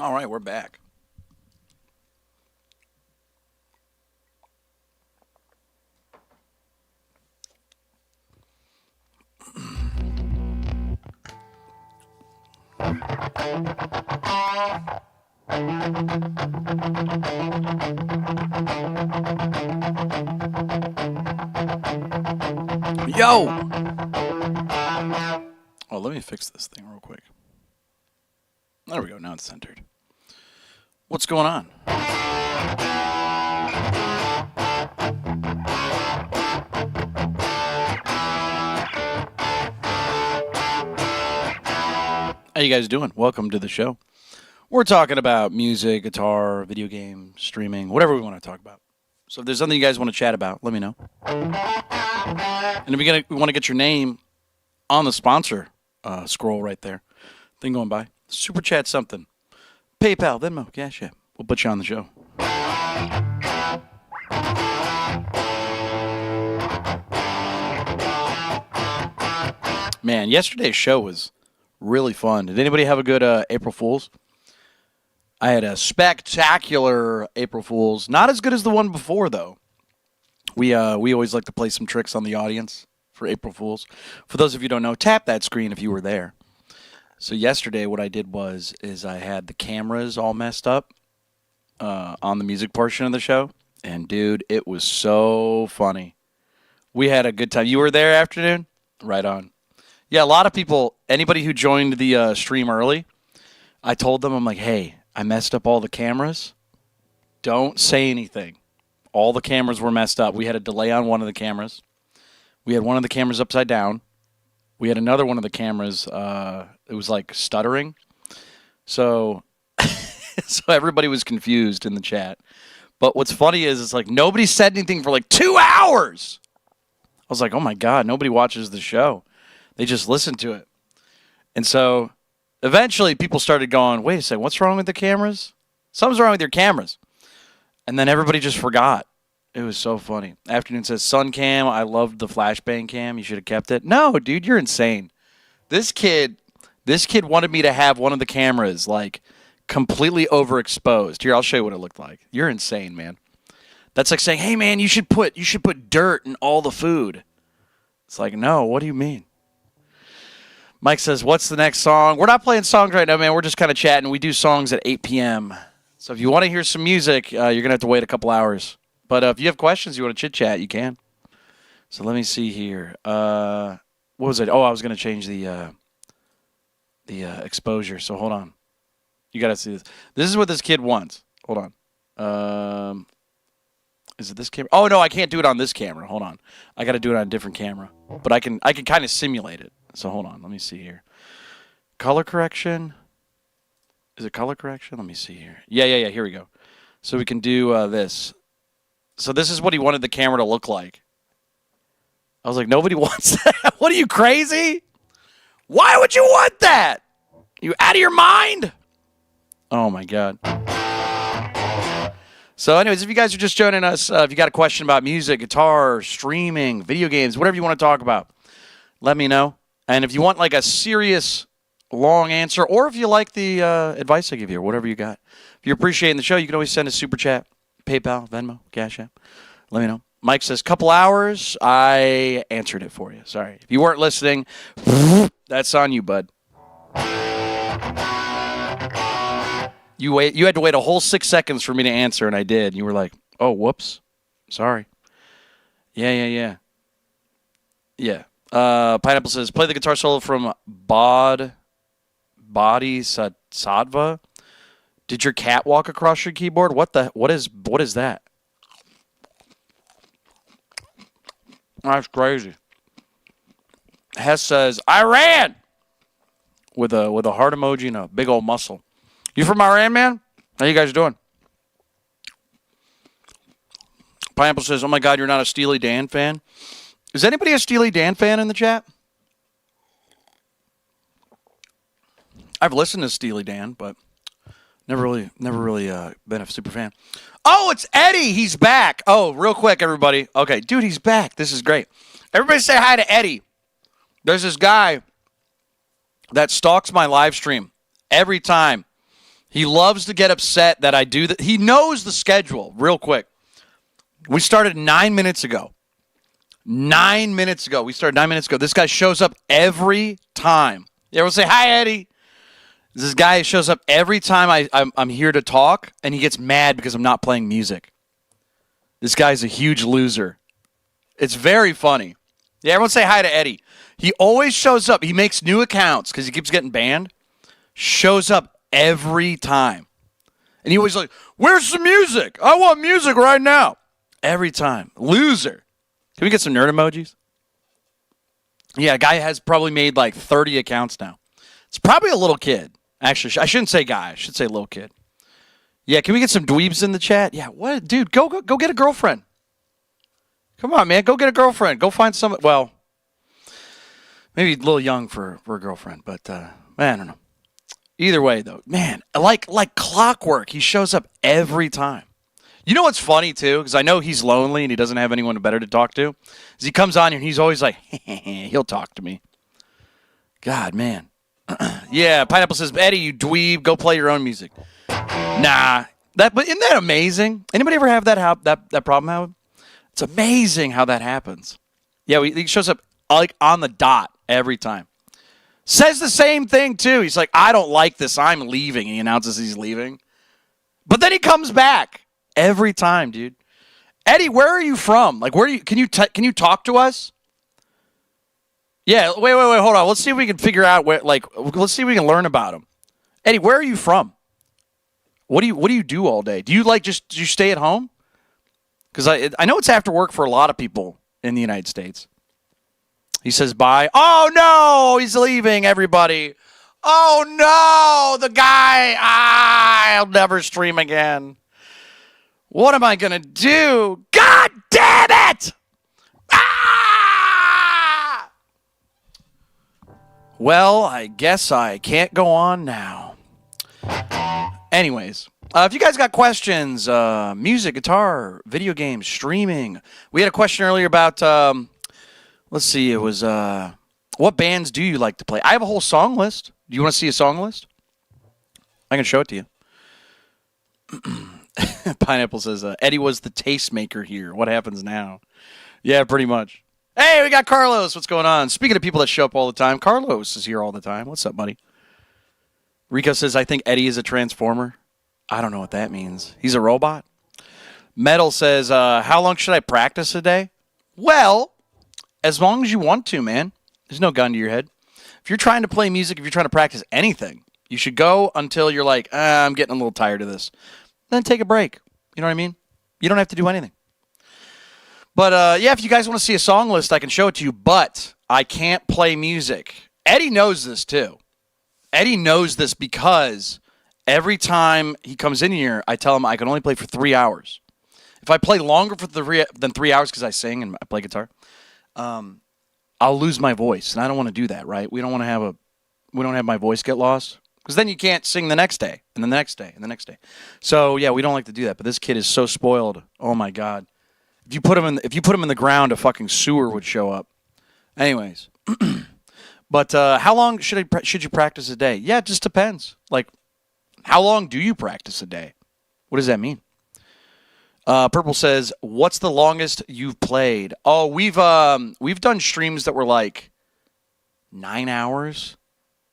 All right, we're back. Yo! Oh, let me fix this thing real quick. There we go. Now it's centered. What's going on? How you guys doing? Welcome to the show. We're talking about music, guitar, video game, streaming, whatever we want to talk about. So if there's something you guys want to chat about, let me know. And if we want to get your name on the sponsor scroll right there, thing going by, super chat something, PayPal, Venmo, Cash App. We'll put you on the show. Man, yesterday's show was really fun. Did anybody have a good April Fool's? I had a spectacular April Fool's. Not as good as the one before, though. We always like to play some tricks on the audience for April Fool's. For those of you who don't know, tap that screen if you were there. So yesterday what I did is I had the cameras all messed up on the music portion of the show. And, dude, it was so funny. We had a good time. You were there, afternoon? Right on. Yeah, a lot of people, anybody who joined the stream early, I told them, I'm like, hey, I messed up all the cameras. Don't say anything. All the cameras were messed up. We had a delay on one of the cameras. We had one of the cameras upside down. We had another one of the cameras, it was like stuttering. So, so everybody was confused in the chat. But what's funny is it's like nobody said anything for like 2 hours. I was like, oh my God, nobody watches the show. They just listen to it. And so eventually people started going, wait a second, what's wrong with the cameras? Something's wrong with your cameras. And then everybody just forgot. It was so funny. Afternoon says, Sun Cam, I loved the flashbang cam. You should have kept it. No, dude, you're insane. This kid wanted me to have one of the cameras like completely overexposed. Here, I'll show you what it looked like. You're insane, man. That's like saying, hey man, you should put dirt in all the food. It's like, no, what do you mean? Mike says, what's the next song? We're not playing songs right now, man. We're just kind of chatting. We do songs at 8 p.m. So if you want to hear some music, you're going to have to wait a couple hours. But if you have questions, you want to chit-chat, you can. So let me see here. What was it? Oh, I was going to change the exposure. So hold on. You got to see this. This is what this kid wants. Hold on. Is it this camera? Oh, no, I can't do it on this camera. Hold on. I got to do it on a different camera. But I can kind of simulate it. So hold on. Let me see here. Color correction. Is it color correction? Let me see here. Yeah. Here we go. So we can do this. So this is what he wanted the camera to look like. I was like, nobody wants that. What are you, crazy? Why would you want that? You out of your mind? Oh, my God. So anyways, if you guys are just joining us, if you got a question about music, guitar, streaming, video games, whatever you want to talk about, let me know. And if you want like a serious long answer, or if you like the advice I give you, or whatever you got. If you're appreciating the show, you can always send a super chat, PayPal, Venmo, Cash App. Let me know. Mike says, couple hours. I answered it for you. Sorry. If you weren't listening, that's on you, bud. You had to wait a whole 6 seconds for me to answer, and I did. You were like, oh, whoops. Sorry. Yeah. Pineapple says, play the guitar solo from Body Sadva. Did your cat walk across your keyboard? What is that? That's crazy. Hess says, Iran! With a heart emoji and a big old muscle. You from Iran, man? How you guys doing? Pineapple says, oh my God, you're not a Steely Dan fan? Is anybody a Steely Dan fan in the chat? I've listened to Steely Dan, but never really been a super fan. Oh, it's Eddie. He's back. Oh, real quick, everybody. Okay, dude, he's back. This is great. Everybody say hi to Eddie. There's this guy that stalks my live stream every time. He loves to get upset that I do that. He knows the schedule. Real quick, we started 9 minutes ago. 9 minutes ago. We started 9 minutes ago. This guy shows up every time. Everyone say, hi, Eddie. This guy shows up every time I'm here to talk, and he gets mad because I'm not playing music. This guy's a huge loser. It's very funny. Yeah, everyone say hi to Eddie. He always shows up. He makes new accounts because he keeps getting banned. Shows up every time. And he always like, where's the music? I want music right now. Every time. Loser. Can we get some nerd emojis? Yeah, a guy has probably made like 30 accounts now. It's probably a little kid. Actually, I shouldn't say guy. I should say little kid. Yeah, can we get some dweebs in the chat? Yeah, what? Dude, go get a girlfriend. Come on, man. Go get a girlfriend. Go find some. Well, maybe a little young for a girlfriend, but man, I don't know. Either way, though, man, like clockwork, he shows up every time. You know what's funny, too, because I know he's lonely and he doesn't have anyone better to talk to, is he comes on here and he's always like, he'll talk to me. God, man. Yeah, Pineapple says, Eddie, you dweeb, go play your own music. Nah. But isn't that amazing? Anybody ever have that problem, Howard? It's amazing how that happens. Yeah, he shows up like on the dot every time. Says the same thing, too. He's like, I don't like this. I'm leaving. And he announces he's leaving. But then he comes back every time, dude. Eddie, where are you from? Like, can you talk to us? Yeah, wait, hold on. Let's see if we can figure out let's see if we can learn about him. Eddie, where are you from? What do you do all day? Do you stay at home? Because I know it's after work for a lot of people in the United States. He says bye. Oh, no, he's leaving, everybody. Oh, no, the guy. I'll never stream again. What am I going to do? God damn it! Ah! Well, I guess I can't go on now. Anyways, if you guys got questions, music, guitar, video games, streaming. We had a question earlier about, let's see, it was, what bands do you like to play? I have a whole song list. Do you want to see a song list? I can show it to you. Pineapple says, Eddie was the tastemaker here. What happens now? Yeah, pretty much. Hey, we got Carlos. What's going on? Speaking of people that show up all the time, Carlos is here all the time. What's up, buddy? Rico says, I think Eddie is a transformer. I don't know what that means. He's a robot? Metal says, how long should I practice a day? Well, as long as you want to, man. There's no gun to your head. If you're trying to play music, if you're trying to practice anything, you should go until you're like, I'm getting a little tired of this. Then take a break. You know what I mean? You don't have to do anything. But, yeah, if you guys want to see a song list, I can show it to you. But I can't play music. Eddie knows this, too. Eddie knows this because every time he comes in here, I tell him I can only play for 3 hours. If I play longer than 3 hours because I sing and I play guitar, I'll lose my voice, and I don't want to do that, right? We don't have my voice get lost because then you can't sing the next day and the next day and the next day. So yeah, we don't like to do that. But this kid is so spoiled. Oh my God! If you put him in the ground, a fucking sewer would show up. Anyways. But how long should you practice a day? Yeah, it just depends. Like, how long do you practice a day? What does that mean? Purple says, "What's the longest you've played?" Oh, we've done streams that were like 9 hours.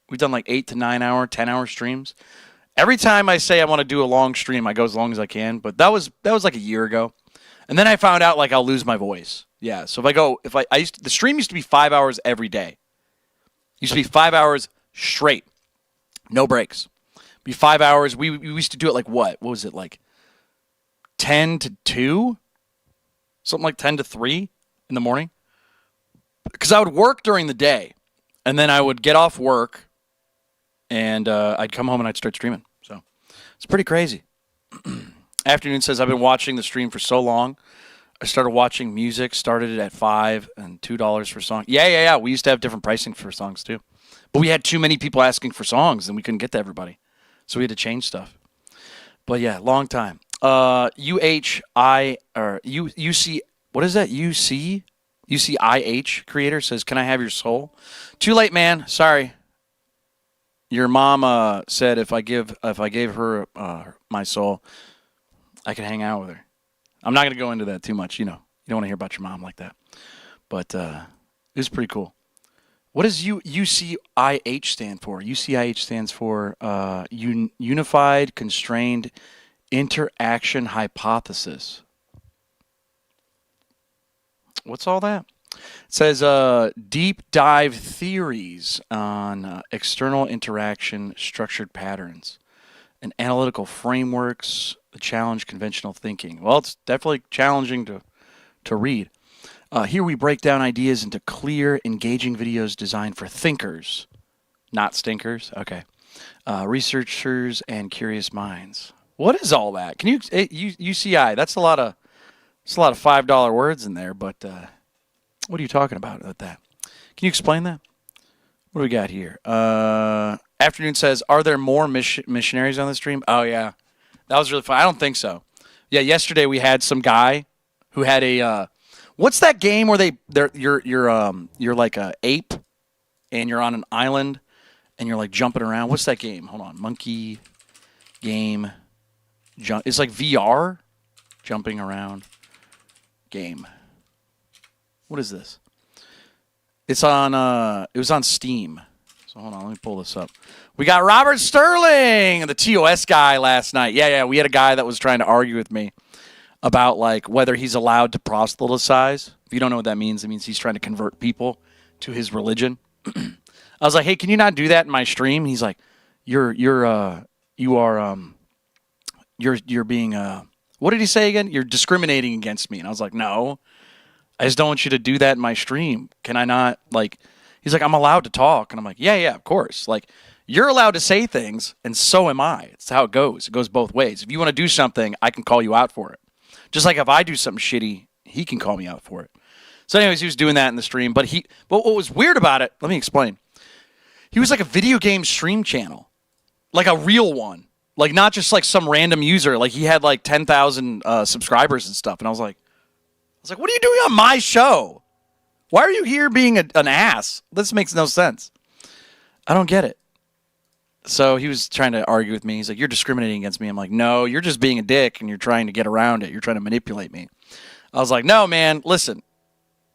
We've done like 8 to 9 hour, 10-hour streams. Every time I say I want to do a long stream, I go as long as I can. But that was like a year ago, and then I found out like I'll lose my voice. Yeah, so the stream used to be 5 hours every day. Used to be 5 hours straight, no breaks. Be 5 hours. We used to do it like what? What was it like? 10 to 2? Something like 10 to 3 in the morning. Because I would work during the day, and then I would get off work, and I'd come home and I'd start streaming. So it's pretty crazy. Afternoon says, I've been watching the stream for so long. I started watching music, started it at $5 and $2 for songs. Yeah. We used to have different pricing for songs too. But we had too many people asking for songs, and we couldn't get to everybody. So we had to change stuff. But yeah, long time. UCIH creator says, can I have your soul? Too late, man. Sorry. Your mom said if I gave her my soul, I could hang out with her. I'm not gonna go into that too much. You know, you don't want to hear about your mom like that. But it was pretty cool. What does UCIH stand for? UCIH stands for Unified Constrained Interaction Hypothesis. What's all that? It says deep dive theories on external interaction structured patterns and analytical frameworks that challenge conventional thinking. Well, it's definitely challenging to read. Here we break down ideas into clear, engaging videos designed for thinkers, not stinkers. Okay. Researchers and curious minds. What is all that? Can you UCI? That's a lot of $5 words in there. But what are you talking about with that? Can you explain that? What do we got here? Afternoon says, are there more missionaries on the stream? Oh yeah, that was really fun. I don't think so. Yeah, yesterday we had some guy who had a. What's that game where you're like a ape, and you're on an island, and you're like jumping around? What's that game? Hold on, monkey game. It's like VR, jumping around game. What is this? It's on. It was on Steam. So hold on, let me pull this up. We got Robert Sterling, the TOS guy, last night. Yeah. We had a guy that was trying to argue with me about like whether he's allowed to proselytize. If you don't know what that means, it means he's trying to convert people to his religion. I was like, hey, can you not do that in my stream? He's like, you're being what did he say again? You're discriminating against me. And I was like, no, I just don't want you to do that in my stream. Can I not? Like, he's like, I'm allowed to talk. And I'm like, yeah, of course. Like, you're allowed to say things, and so am I. It's how it goes. It goes both ways. If you want to do something, I can call you out for it. Just like if I do something shitty, he can call me out for it. So anyways, he was doing that in the stream. But what was weird about it, let me explain. He was like a video game stream channel. Like a real one. Like not just like some random user. Like he had like 10,000 subscribers and stuff. And I was like, what are you doing on my show? Why are you here being an ass? This makes no sense. I don't get it. So he was trying to argue with me. He's like, you're discriminating against me. I'm like, no, you're just being a dick and you're trying to get around it. You're trying to manipulate me. I was like, no, man, listen.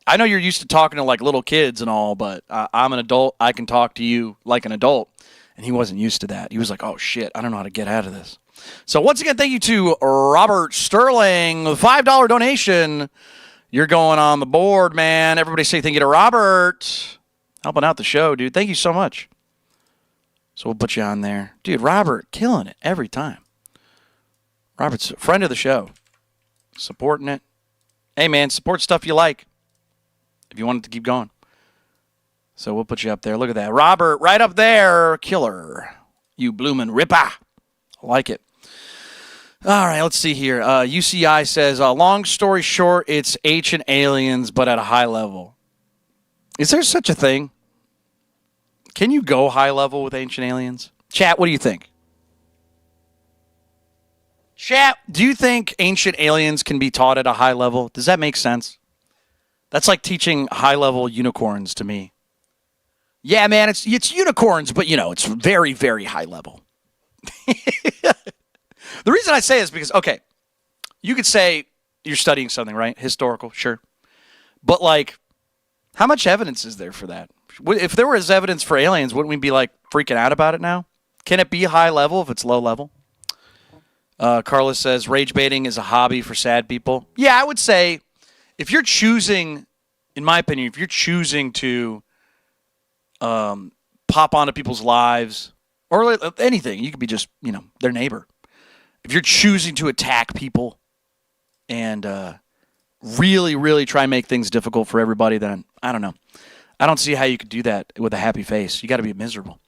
I know you're used to talking to like little kids and all, but I'm an adult. I can talk to you like an adult. And he wasn't used to that. He was like, oh, shit, I don't know how to get out of this. So once again, thank you to Robert Sterling, $5 donation. You're going on the board, man. Everybody say thank you to Robert. Helping out the show, dude. Thank you so much. So we'll put you on there. Dude, Robert, killing it every time. Robert's a friend of the show. Supporting it. Hey, man, support stuff you like if you want it to keep going. So we'll put you up there. Look at that. Robert, right up there. Killer. You bloomin' ripper. I like it. All right, let's see here. UCI says, long story short, it's ancient aliens, but at a high level. Is there such a thing? Can you go high level with ancient aliens? Chat, what do you think? Chat, do you think ancient aliens can be taught at a high level? Does that make sense? That's like teaching high level unicorns to me. Yeah, man, it's unicorns, but it's very, very high level. The reason I say is because, okay, you could say you're studying something, right? Historical, sure. But like, how much evidence is there for that? If there was evidence for aliens, wouldn't we be like freaking out about it now? Can it be high level if it's low level? Carlos says rage baiting is a hobby for sad people. Yeah, I would say if you're choosing, in my opinion, if you're choosing to pop onto people's lives or anything, you could be just, their neighbor. If you're choosing to attack people and really, really try and make things difficult for everybody, then I don't know. I don't see how you could do that with a happy face. You got to be miserable.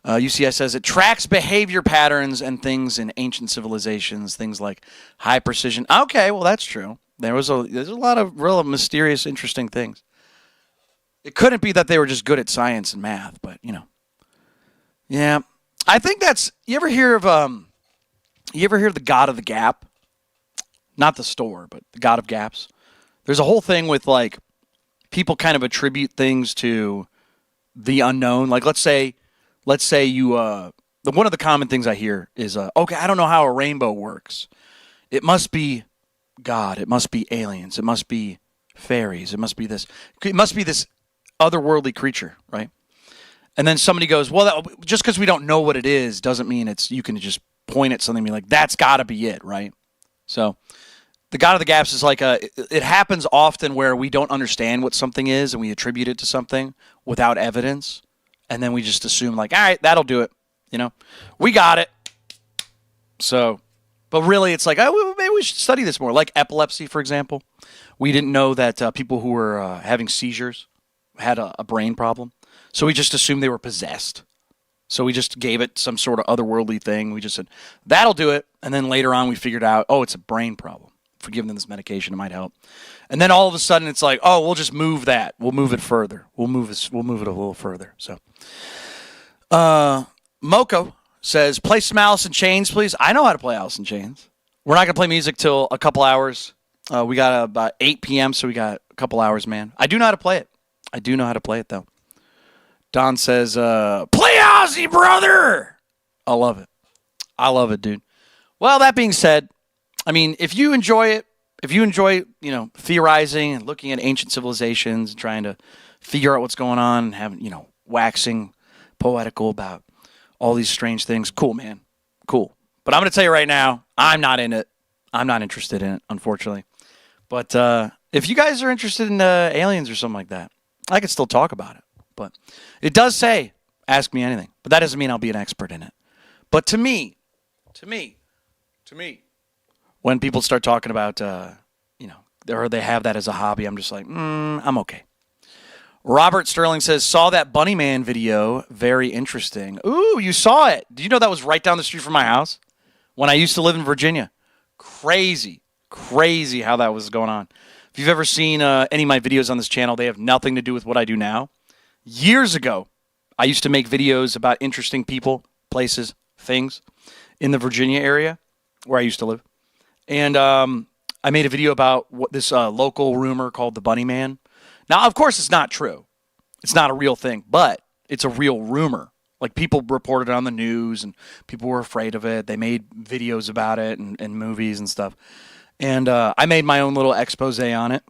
UCS says it tracks behavior patterns and things in ancient civilizations, things like high precision. Okay, well, that's true. There's a lot of real mysterious, interesting things. It couldn't be that they were just good at science and math, but, Yeah. I think that's, you ever hear of the God of the Gap? Not the store, but the God of Gaps. There's a whole thing with, like, people kind of attribute things to the unknown. Like, let's say let's say you, one of the common things I hear is, okay, I don't know how a rainbow works. It must be God. It must be aliens. It must be fairies. It must be this. It must be this otherworldly creature, right? And then somebody goes, well, just because we don't know what it is doesn't mean you can just point at something and be like, that's got to be it, right? So the God of the Gaps is like it happens often where we don't understand what something is and we attribute it to something without evidence. And then we just assume like, all right, that'll do it. We got it. So, but really it's like, oh, maybe we should study this more. Like epilepsy, for example. We didn't know that people who were having seizures had a brain problem. So we just assumed they were possessed. So we just gave it some sort of otherworldly thing. We just said, that'll do it. And then later on we figured out, oh, it's a brain problem. If we give them this medication, it might help. And then all of a sudden it's like, oh, we'll just move that. We'll move it further. We'll move it a little further. So, Moko says, play some Alice in Chains, please. I know how to play Alice in Chains. We're not going to play music till a couple hours. We got about 8 p.m., so we got a couple hours, man. I do know how to play it. I do know how to play it, though. Don says, play Ozzy, brother! I love it. I love it, dude. Well, that being said, I mean, if you enjoy it, theorizing and looking at ancient civilizations and trying to figure out what's going on and having, waxing poetical about all these strange things, cool, man. Cool. But I'm going to tell you right now, I'm not in it. I'm not interested in it, unfortunately. But if you guys are interested in aliens or something like that, I could still talk about it. But it does say, ask me anything. But that doesn't mean I'll be an expert in it. But to me, when people start talking about, or they have that as a hobby, I'm just like, I'm okay. Robert Sterling says, saw that Bunny Man video. Very interesting. Ooh, you saw it. Did you know that was right down the street from my house when I used to live in Virginia? Crazy how that was going on. If you've ever seen any of my videos on this channel, they have nothing to do with what I do now. Years ago, I used to make videos about interesting people, places, things in the Virginia area where I used to live. And I made a video about this local rumor called the Bunny Man. Now, of course, it's not true. It's not a real thing, but it's a real rumor. Like, people reported it on the news, and people were afraid of it. They made videos about it and movies and stuff. And I made my own little expose on it,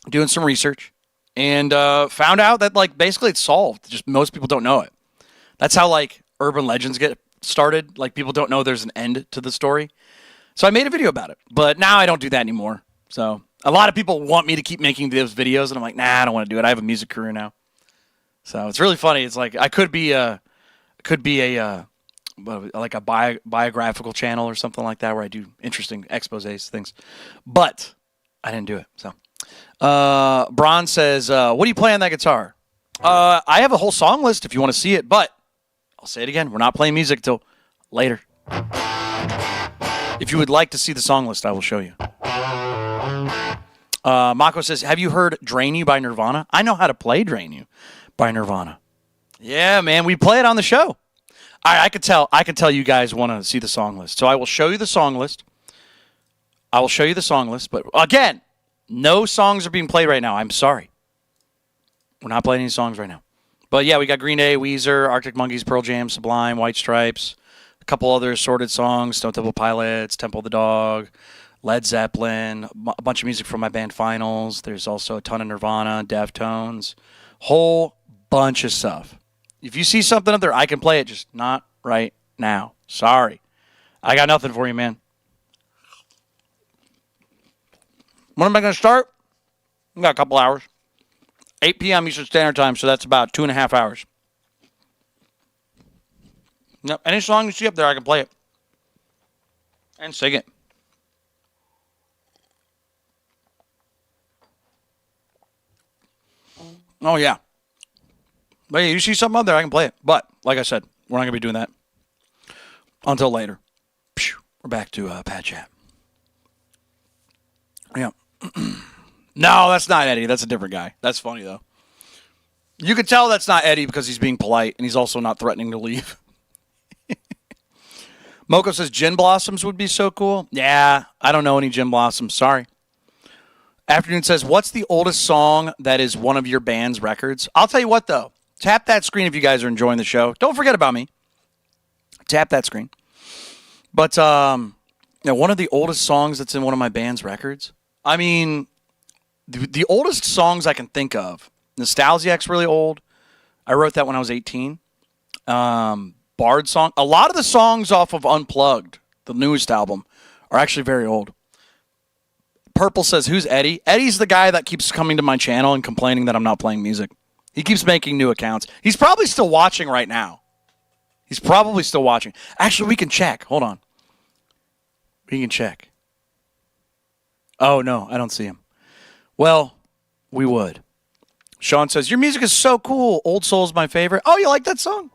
doing some research, and found out that, like, basically it's solved. Just most people don't know it. That's how, like, urban legends get started. Like, people don't know there's an end to the story. So I made a video about it. But now I don't do that anymore. So a lot of people want me to keep making those videos, and I'm like, nah, I don't want to do it. I have a music career now. So it's really funny. It's like I could be a biographical channel or something like that where I do interesting exposés, things. But I didn't do it. So Bron says, what do you play on that guitar? I have a whole song list if you want to see it, but I'll say it again. We're not playing music till later. If you would like to see the song list, I will show you. Mako says, have you heard Drain You by Nirvana? I know how to play Drain You by Nirvana. Yeah, man, we play it on the show. All right, I could tell you guys want to see the song list. So I will show you the song list. But again, no songs are being played right now. I'm sorry. We're not playing any songs right now. But yeah, we got Green Day, Weezer, Arctic Monkeys, Pearl Jam, Sublime, White Stripes, a couple other assorted songs, Stone Temple Pilots, Temple of the Dog, Led Zeppelin, a bunch of music from my band Finals. There's also a ton of Nirvana, Deftones, whole bunch of stuff. If you see something up there, I can play it, just not right now. Sorry. I got nothing for you, man. When am I going to start? We got a couple hours. 8 p.m. Eastern Standard Time, so that's about 2.5 hours. Now, any song you see up there, I can play it. And sing it. Oh, yeah. But yeah, you see something up there, I can play it. But, like I said, we're not going to be doing that until later. We're back to Pat Chat. Yeah. No, that's not Eddie. That's a different guy. That's funny, though. You can tell that's not Eddie because he's being polite, and he's also not threatening to leave. Moko says Gin Blossoms would be so cool. Yeah, I don't know any Gin Blossoms. Sorry. Afternoon says, what's the oldest song that is one of your band's records? I'll tell you what, though. Tap that screen if you guys are enjoying the show. Don't forget about me. Tap that screen. But one of the oldest songs that's in one of my band's records. I mean, the oldest songs I can think of. Nostalgiac's really old. I wrote that when I was 18. Bard song. A lot of the songs off of Unplugged, the newest album, are actually very old. Purple says, who's Eddie? Eddie's the guy that keeps coming to my channel and complaining that I'm not playing music. He keeps making new accounts. He's probably still watching right now. He's probably still watching. Actually, we can check. Hold on. We can check. Oh, no, I don't see him. Well, we would. Sean says, your music is so cool. Old Soul's my favorite. Oh, you like that song?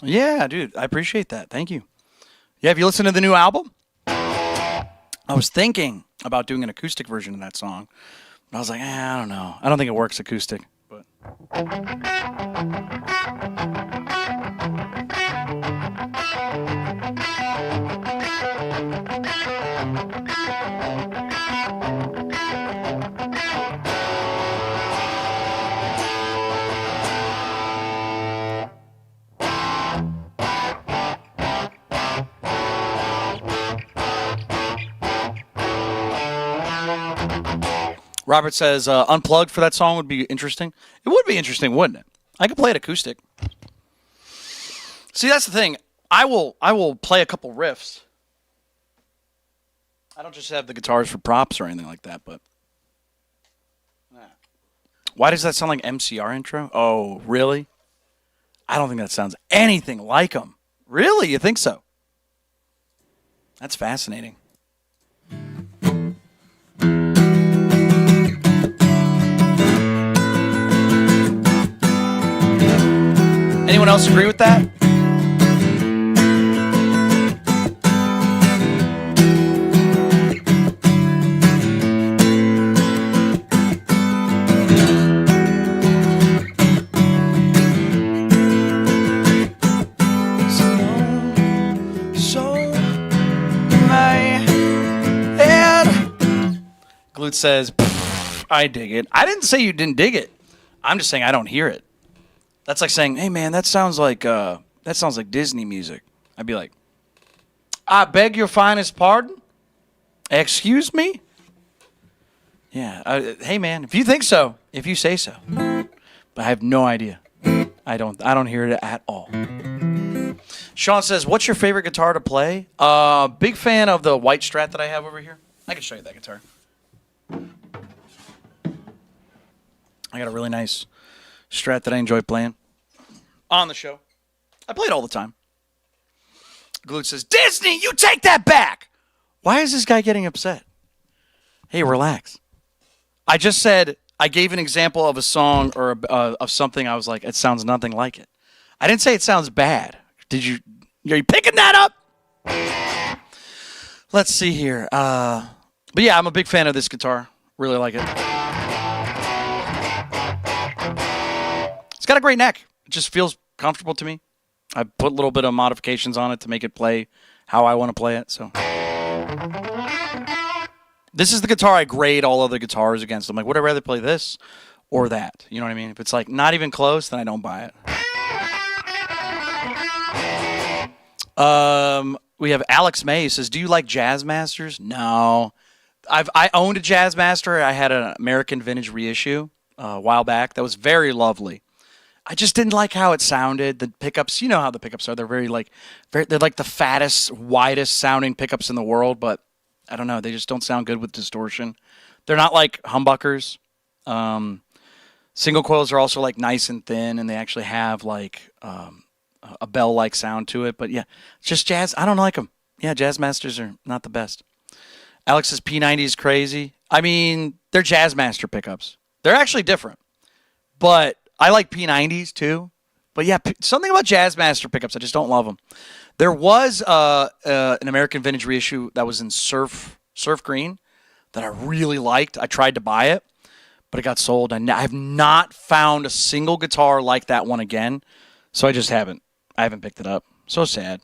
Yeah, dude, I appreciate that. Thank you. Yeah, have you listened to the new album? I was thinking about doing an acoustic version of that song. But I was like, I don't know. I don't think it works acoustic. But Robert says, unplugged for that song would be interesting. It would be interesting, wouldn't it? I could play it acoustic. See, that's the thing. I will play a couple riffs. I don't just have the guitars for props or anything like that, but why does that sound like MCR intro? Oh, really? I don't think that sounds anything like them. Really? You think so? That's fascinating. Anyone else agree with that? Glute says, I dig it. I didn't say you didn't dig it. I'm just saying I don't hear it. That's like saying, hey, man, that sounds like Disney music. I'd be like, I beg your finest pardon? Excuse me? Yeah. Hey, man, if you think so, if you say so. But I have no idea. I don't hear it at all. Sean says, what's your favorite guitar to play? Big fan of the white Strat that I have over here. I can show you that guitar. I got a really nice Strat that I enjoy playing on the show. I play it all the time. Glute says, Disney, you take that back. Why is this guy getting upset? Hey, relax. I just said, I gave an example of a song or of something. I was like, it sounds nothing like it. I didn't say it sounds bad. Are you picking that up? Let's see here. But yeah, I'm a big fan of this guitar. Really like it. It's got a great neck. It just feels comfortable to me. I put a little bit of modifications on it to make it play how I want to play it. So this is the guitar I grade all other guitars against. I'm like, would I rather play this or that? You know what I mean? If it's like not even close, then I don't buy it. We have Alex May. He says, do you like Jazz Masters? No. I owned a Jazz Master. I had an American Vintage reissue a while back. That was very lovely. I just didn't like how it sounded. The pickups, you know how the pickups are. They're they're like the fattest, widest sounding pickups in the world, but I don't know. They just don't sound good with distortion. They're not like humbuckers. Single coils are also like nice and thin, and they actually have like a bell-like sound to it. But yeah, just jazz. I don't like them. Yeah, Jazz Masters are not the best. Alex says P90 is crazy. I mean, they're Jazz Master pickups. They're actually different. But I like P90s too. But yeah, something about Jazzmaster pickups, I just don't love them. There was an American Vintage reissue that was in surf green that I really liked. I tried to buy it, but it got sold. And I have not found a single guitar like that one again, so I just haven't. I haven't picked it up. So sad.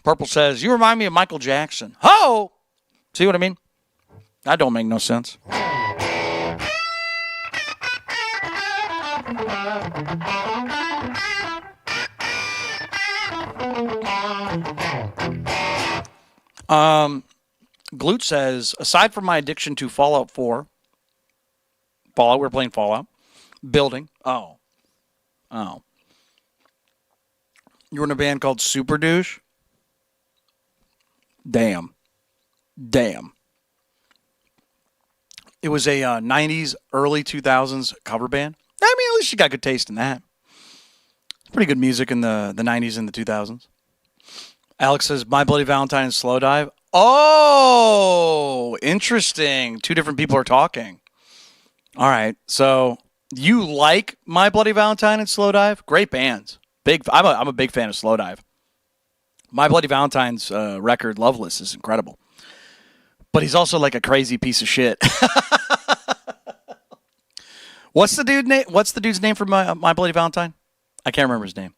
Purple says, you remind me of Michael Jackson. Ho! See what I mean? That don't make no sense. Glute says, aside from my addiction to Fallout 4, we're playing Fallout, building. Oh. You were in a band called Super Douche? Damn. It was a 90s, early 2000s cover band. I mean, at least you got good taste in that. Pretty good music in the 90s and the 2000s. Alex says, My Bloody Valentine and Slow Dive. Oh, interesting. Two different people are talking. All right. So you like My Bloody Valentine and Slow Dive? Great bands. I'm a big fan of Slow Dive. My Bloody Valentine's record, Loveless, is incredible. But he's also like a crazy piece of shit. What's the dude's name for My Bloody Valentine? I can't remember his name.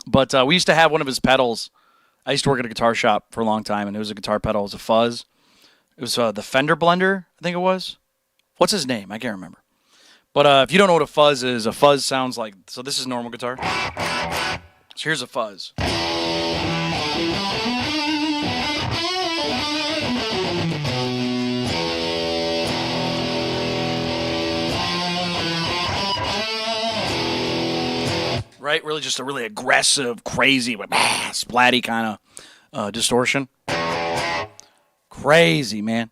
But we used to have one of his pedals. I used to work at a guitar shop for a long time, and it was a guitar pedal. It was a fuzz. It was the Fender Blender, I think it was. What's his name? I can't remember. But if you don't know what a fuzz is, a fuzz sounds like... So this is normal guitar. So here's a fuzz. Right? Really just a really aggressive, crazy, splatty kind of distortion. Crazy, man.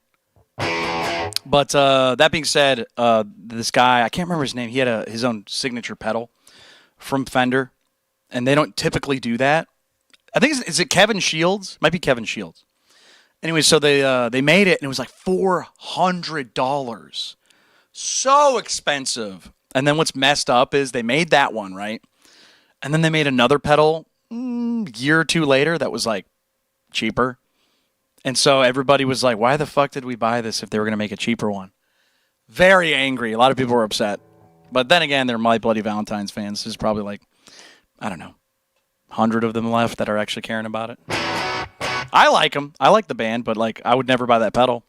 But that being said, this guy, I can't remember his name. He had his own signature pedal from Fender, and they don't typically do that. I think, is it Kevin Shields? Might be Kevin Shields. Anyway, so they made it, and it was like $400. So expensive. And then what's messed up is they made that one, right? And then they made another pedal a year or two later that was like cheaper. And so everybody was like, why the fuck did we buy this if they were going to make a cheaper one? Very angry. A lot of people were upset. But then again, they're My Bloody Valentine's fans. There's probably like, I don't know, 100 of them left that are actually caring about it. I like them. I like the band, but like I would never buy that pedal.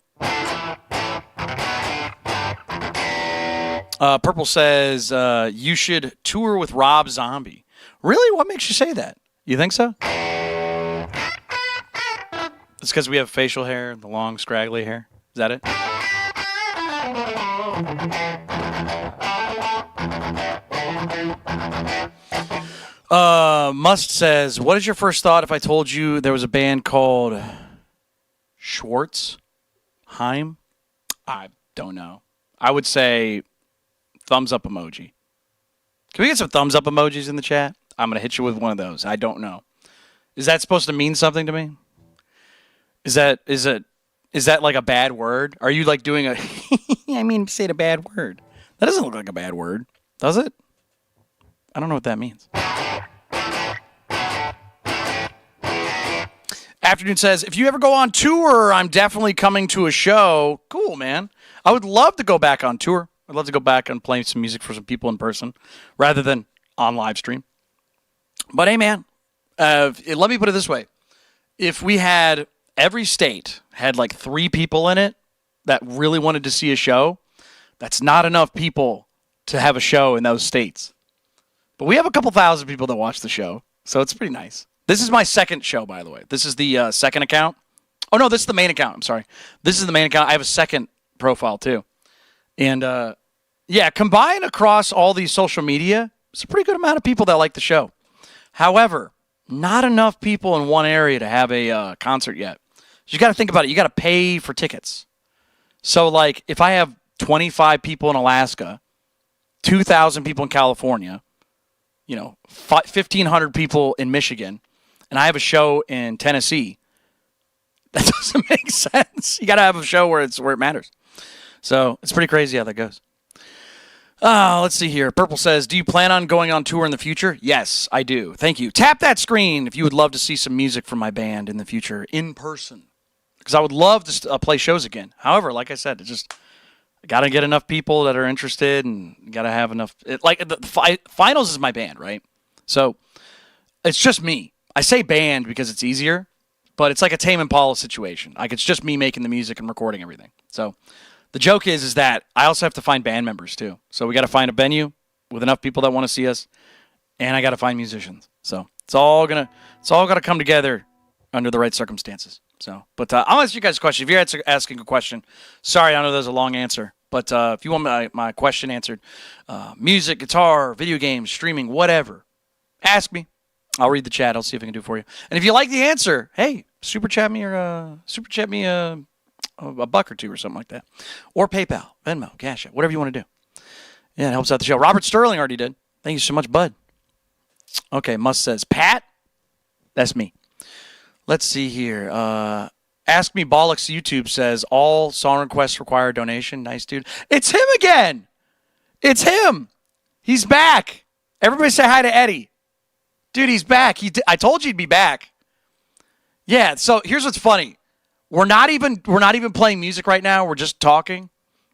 Purple says, you should tour with Rob Zombie. Really? What makes you say that? You think so? It's because we have facial hair, the long, scraggly hair. Is that it? Must says, what is your first thought if I told you there was a band called Schwartzheim? I don't know. I would say thumbs up emoji. Can we get some thumbs up emojis in the chat? I'm going to hit you with one of those. I don't know. Is that supposed to mean something to me? Is that like a bad word? Are you like doing a say a bad word. That doesn't look like a bad word, does it? I don't know what that means. Afternoon says, if you ever go on tour, I'm definitely coming to a show. Cool, man. I would love to go back on tour. I'd love to go back and play some music for some people in person rather than on live stream. But hey, man, let me put it this way. If we had every state had like 3 people in it that really wanted to see a show, that's not enough people to have a show in those states. But we have a couple thousand people that watch the show, so it's pretty nice. This is my second show, by the way. This is the second account. Oh, no, this is the main account. I'm sorry. This is the main account. I have a second profile, too. And, combined across all these social media, it's a pretty good amount of people that like the show. However, not enough people in one area to have a concert yet. So you got to think about it. You got to pay for tickets. So, like, if I have 25 people in Alaska, 2,000 people in California, 1,500 people in Michigan, and I have a show in Tennessee, that doesn't make sense. You got to have a show where it matters. So it's pretty crazy how that goes. Let's see here. Purple says, do you plan on going on tour in the future? Yes, I do. Thank you. Tap that screen if you would love to see some music from my band in the future in person. Because I would love to play shows again. However, like I said, it's just got to get enough people that are interested and got to have enough. Finals is my band, right? So it's just me. I say band because it's easier, but it's like a Tame Impala situation. Like it's just me making the music and recording everything. So the joke is that I also have to find band members too. So we got to find a venue with enough people that want to see us, and I got to find musicians. So it's all got to come together under the right circumstances. So, but I'll ask you guys a question. If you're asking a question, sorry, I know there's a long answer, but if you want my question answered, music, guitar, video games, streaming, whatever, ask me. I'll read the chat. I'll see if I can do it for you. And if you like the answer, hey, super chat me a buck or two or something like that, or PayPal, Venmo, Cash App, whatever you want to do. Yeah, it helps out the show. Robert Sterling already did. Thank you so much, bud. Okay, Must says Pat. That's me. Let's see here. Ask Me Bollocks YouTube says, all song requests require a donation. Nice, dude. It's him again. It's him. He's back. Everybody say hi to Eddie. Dude, he's back. I told you he'd be back. Yeah, so here's what's funny. We're not even playing music right now. We're just talking.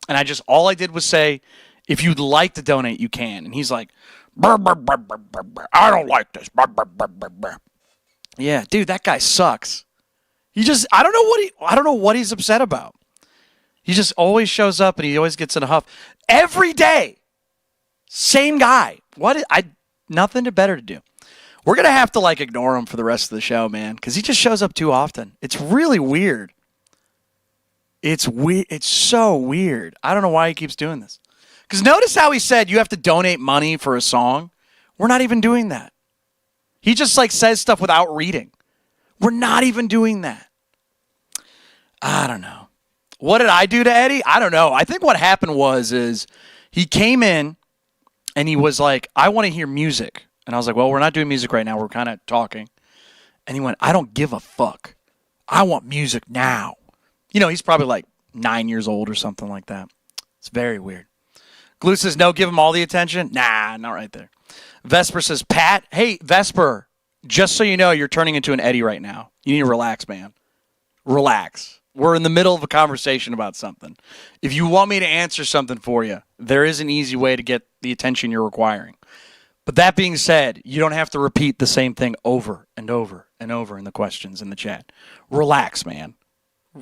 And all I did was say, if you'd like to donate, you can. And he's like, burr, burr, burr, burr, burr, burr. I don't like this. Burr, burr, burr, burr, burr. Yeah, dude, that guy sucks. I don't know what he's upset about. He just always shows up and he always gets in a huff. Every day. Same guy. Nothing better to do. We're going to have to ignore him for the rest of the show, man, because he just shows up too often. It's really weird. It's so weird. I don't know why he keeps doing this. Because notice how he said you have to donate money for a song. We're not even doing that. He just says stuff without reading. We're not even doing that. I don't know. What did I do to Eddie? I don't know. I think what happened is he came in and he was like, I want to hear music. And I was like, well, we're not doing music right now. We're kind of talking. And he went, I don't give a fuck. I want music now. He's probably 9 years old or something like that. It's very weird. Glue says, no, give him all the attention. Nah, not right there. Vesper says, Pat, hey, Vesper, just so you know, you're turning into an Eddie right now. You need to relax, man. Relax. We're in the middle of a conversation about something. If you want me to answer something for you, there is an easy way to get the attention you're requiring. But that being said, you don't have to repeat the same thing over and over and over in the questions in the chat. Relax, man.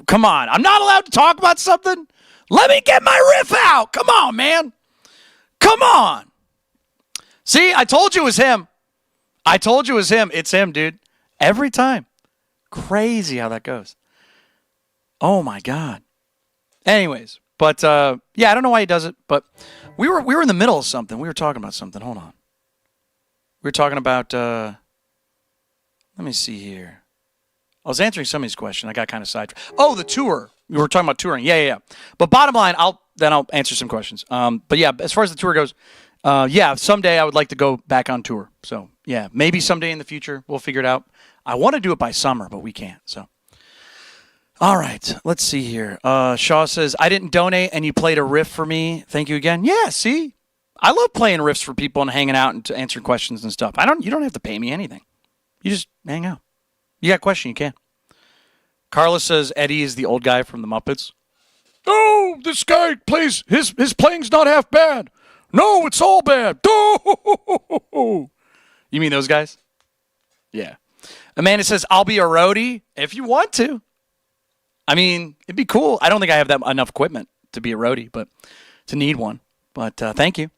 Come on. I'm not allowed to talk about something? Let me get my riff out. Come on, man. Come on. See, I told you it was him. It's him, dude. Every time. Crazy how that goes. Oh, my God. Anyways, but, yeah, I don't know why he does it, but we were in the middle of something. We were talking about something. Hold on. We were talking about, let me see here. I was answering somebody's question. I got kind of sidetracked. Oh, the tour. We were talking about touring. Yeah. But bottom line, I'll answer some questions. But yeah, as far as the tour goes, yeah, someday I would like to go back on tour. So yeah, maybe someday in the future we'll figure it out. I want to do it by summer, but we can't. So, all right, let's see here. Shaw says, I didn't donate and you played a riff for me. Thank you again. Yeah, see, I love playing riffs for people and hanging out and answering questions and stuff. You don't have to pay me anything. You just hang out. You got a question, you can. Carla says Eddie is the old guy from the Muppets. Oh, this guy plays, his playing's not half bad. No, it's all bad. Oh. You mean those guys? Yeah. Amanda says, I'll be a roadie if you want to. I mean, it'd be cool. I don't think I have enough equipment to be a roadie, but to need one. But thank you.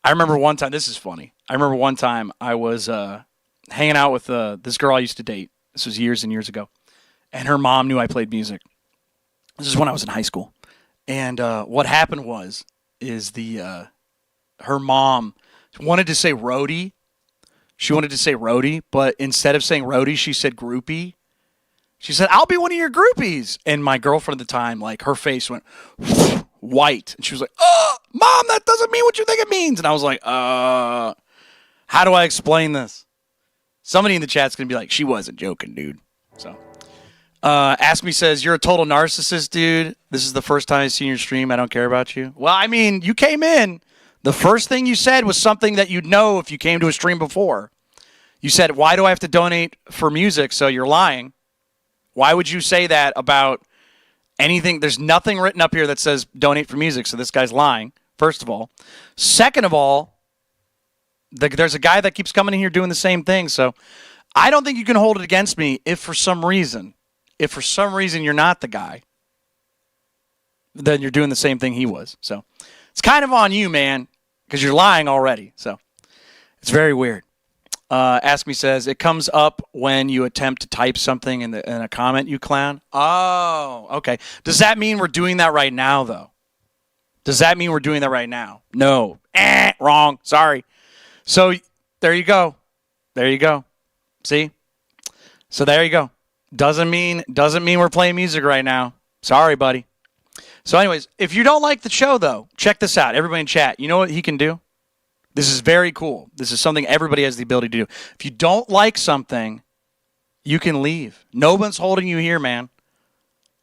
I remember one time, this is funny. I remember one time I was hanging out with this girl I used to date. This was years and years ago. And her mom knew I played music. This is when I was in high school. And what happened is her mom wanted to say roadie. She wanted to say roadie, but instead of saying roadie, she said groupie. She said, I'll be one of your groupies. And my girlfriend at the time, her face went white. And she was like, oh, Mom, that doesn't mean what you think it means. And I was like, how do I explain this? Somebody in the chat's going to be like, she wasn't joking, dude. So, Ask Me says, you're a total narcissist, dude. This is the first time I've seen your stream. I don't care about you. Well, I mean, you came in. The first thing you said was something that you'd know if you came to a stream before. You said, why do I have to donate for music? So you're lying. Why would you say that about anything? There's nothing written up here that says donate for music, so this guy's lying, first of all. Second of all, there's a guy that keeps coming in here doing the same thing, so I don't think you can hold it against me if for some reason you're not the guy, then you're doing the same thing he was. So it's kind of on you, man, because you're lying already. So it's very weird. Ask Me says, it comes up when you attempt to type something in a comment, you clown. Oh, okay. Does that mean we're doing that right now, though? Does that mean we're doing that right now? No. Wrong. Sorry. So there you go. There you go. See? So there you go. Doesn't mean we're playing music right now. Sorry, buddy. So anyways, if you don't like the show, though, check this out. Everybody in chat, you know what he can do? This is very cool. This is something everybody has the ability to do. If you don't like something, you can leave. No one's holding you here, man.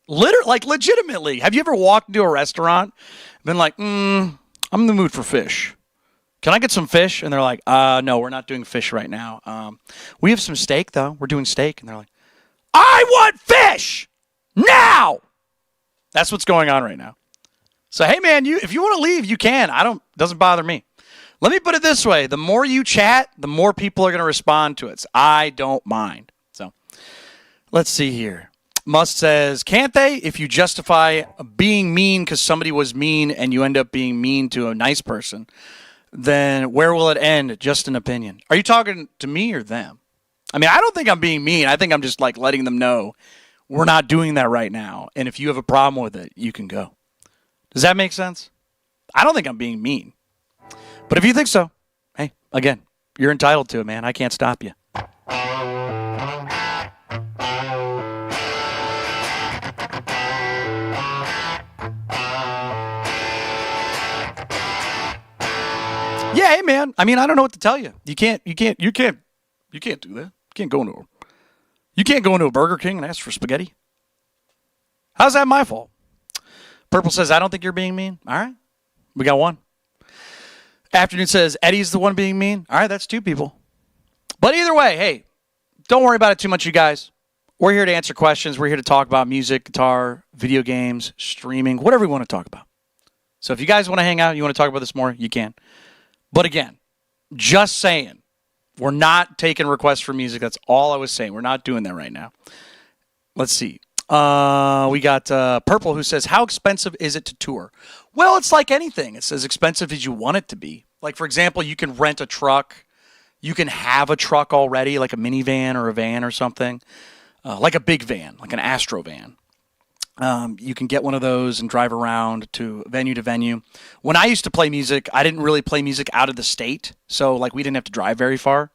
Legitimately. Have you ever walked into a restaurant and been like, I'm in the mood for fish. Can I get some fish? And they're like, no, we're not doing fish right now. We have some steak, though. We're doing steak. And they're like, I want fish now. That's what's going on right now. So, hey, man, if you want to leave, you can. Doesn't bother me. Let me put it this way. The more you chat, the more people are going to respond to it. So I don't mind. So let's see here. Must says, can't they? If you justify being mean because somebody was mean and you end up being mean to a nice person, then where will it end? Just an opinion. Are you talking to me or them? I mean, I don't think I'm being mean. I think I'm just like letting them know we're not doing that right now. And if you have a problem with it, you can go. Does that make sense? I don't think I'm being mean. But if you think so, hey, again, you're entitled to it, man. I can't stop you. Yeah, hey, man. I mean, I don't know what to tell you. You can't do that. You can't go into a Burger King and ask for spaghetti. How's that my fault? Purple says, I don't think you're being mean. All right. We got one. Afternoon says, Eddie's the one being mean. All right, that's two people. But either way, hey, don't worry about it too much, you guys. We're here to answer questions. We're here to talk about music, guitar, video games, streaming, whatever we want to talk about. So if you guys want to hang out, you want to talk about this more, you can. But again, just saying, we're not taking requests for music. That's all I was saying. We're not doing that right now. Let's see. We got Purple who says, how expensive is it to tour? Well, it's like anything. It's as expensive as you want it to be. Like, for example, you can rent a truck. You can have a truck already, like a minivan or a van or something, like a big van, like an Astro van. You can get one of those and drive around to venue. When I used to play music, I didn't really play music out of the state. So, like, we didn't have to drive very far.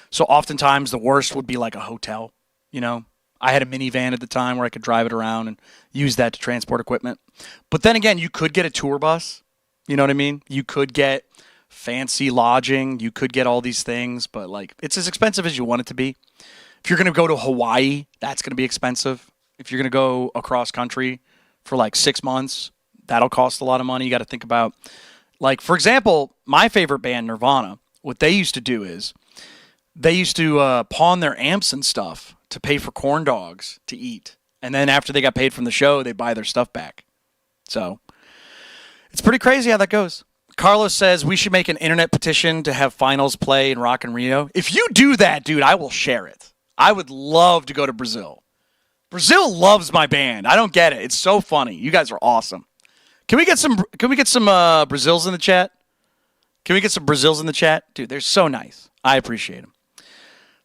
So oftentimes the worst would be like a hotel, you know. I had a minivan at the time where I could drive it around and use that to transport equipment. But then again, you could get a tour bus. You know what I mean? You could get fancy lodging. You could get all these things. But, like, it's as expensive as you want it to be. If you're going to go to Hawaii, that's going to be expensive. If you're going to go across country for, like, 6 months, that'll cost a lot of money. You got to think about, like, for example, my favorite band, Nirvana, what they used to do is they used to pawn their amps and stuff to pay for corn dogs to eat. And then after they got paid from the show, they buy their stuff back. So it's pretty crazy how that goes. Carlos says we should make an internet petition to have finals play in Rock in Rio. If you do that, dude, I will share it. I would love to go to Brazil. Brazil loves my band. I don't get it. It's so funny. You guys are awesome. Can we get some Brazils in the chat? Can we get some Brazils in the chat? Dude, they're so nice. I appreciate them.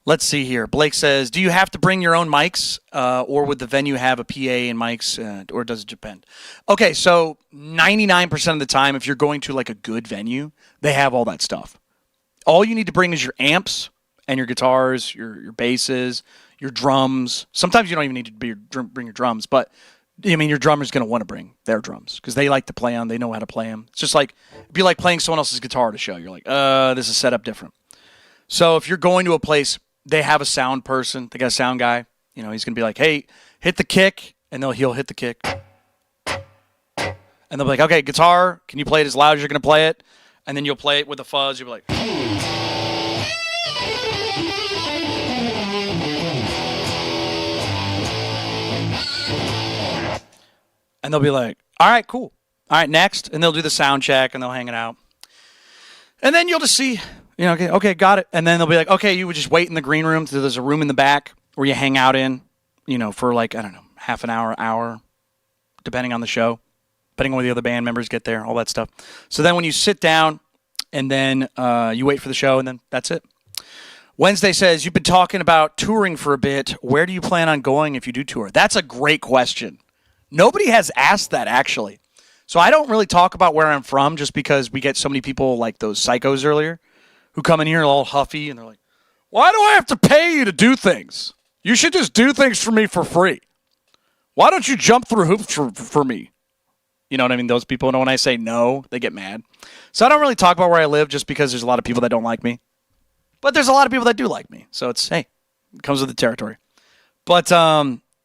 Let's see here. Blake says, do you have to bring your own mics, or would the venue have a PA and mics, or does it depend? Okay, so 99% of the time, if you're going to like a good venue, they have all that stuff. All you need to bring is your amps and your guitars, your basses, your drums. Sometimes you don't even need to bring your drums, but I mean, your drummer's going to want to bring their drums because they like to play them. They know how to play them. It's just like, it'd be like playing someone else's guitar at a show. You're like, this is set up different. So if you're going to a place, they have a sound person. They got a sound guy. You know, he's going to be like, hey, hit the kick. And he'll hit the kick. And they'll be like, okay, guitar, can you play it as loud as you're going to play it? and then you'll play it with a fuzz. You'll be like, and they'll be like, all right, cool. All right, next. And they'll do the sound check, and they'll hang it out. And then you'll just see, okay, got it. And then they'll be like, okay, you would just wait in the green room. So there's a room in the back where you hang out in, for like, I don't know, half an hour, depending on the show, depending on where the other band members get there, all that stuff. So then when you sit down, and then you wait for the show, and then that's it. Wednesday says, you've been talking about touring for a bit. Where do you plan on going if you do tour? That's a great question. Nobody has asked that, actually. So I don't really talk about where I'm from just because we get so many people like those psychos earlier who come in here all huffy and they're like, why do I have to pay you to do things? You should just do things for me for free. Why don't you jump through hoops for me? You know what I mean? Those people, when I say no, they get mad. So I don't really talk about where I live just because there's a lot of people that don't like me. But there's a lot of people that do like me. So it's, hey, it comes with the territory. But,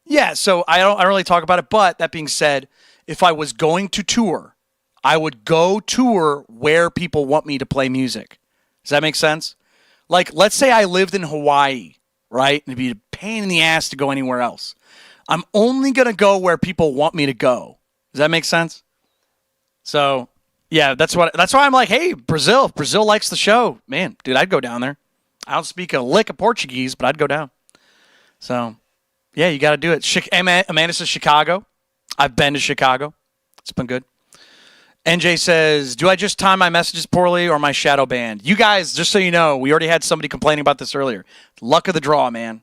yeah, so I don't really talk about it. But that being said, if I was going to tour, I would go tour where people want me to play music. Does that make sense? Like, let's say I lived in Hawaii, right? It'd be a pain in the ass to go anywhere else. I'm only going to go where people want me to go. Does that make sense? So, yeah, that's why I'm like, hey, Brazil. If Brazil likes the show, man, dude, I'd go down there. I don't speak a lick of Portuguese, but I'd go down. So, yeah, you got to do it. Amanda says Chicago. I've been to Chicago. It's been good. NJ says, do I just time my messages poorly or my shadow banned? You guys, just so you know, we already had somebody complaining about this earlier. Luck of the draw, man.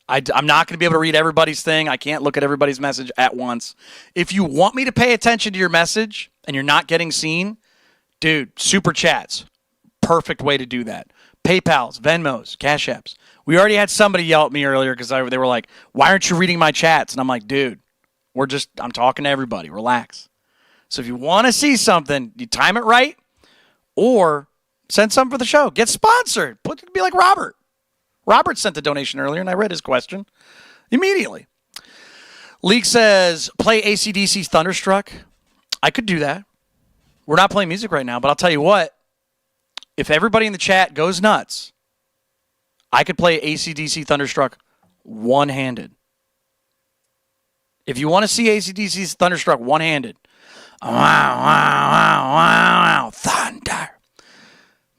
I'm not going to be able to read everybody's thing. I can't look at everybody's message at once. If you want me to pay attention to your message and you're not getting seen, dude, super chats. Perfect way to do that. PayPals, Venmos, Cash Apps. We already had somebody yell at me earlier because they were like, why aren't you reading my chats? And I'm like, dude, I'm talking to everybody. Relax. So if you want to see something, you time it right or send something for the show. Get sponsored. Be like Robert. Robert sent the donation earlier, and I read his question immediately. Leek says, play AC/DC's Thunderstruck. I could do that. We're not playing music right now, but I'll tell you what. If everybody in the chat goes nuts, I could play AC/DC Thunderstruck one-handed. If you want to see AC/DC's Thunderstruck one-handed, wow, wow, wow, wow, thunder.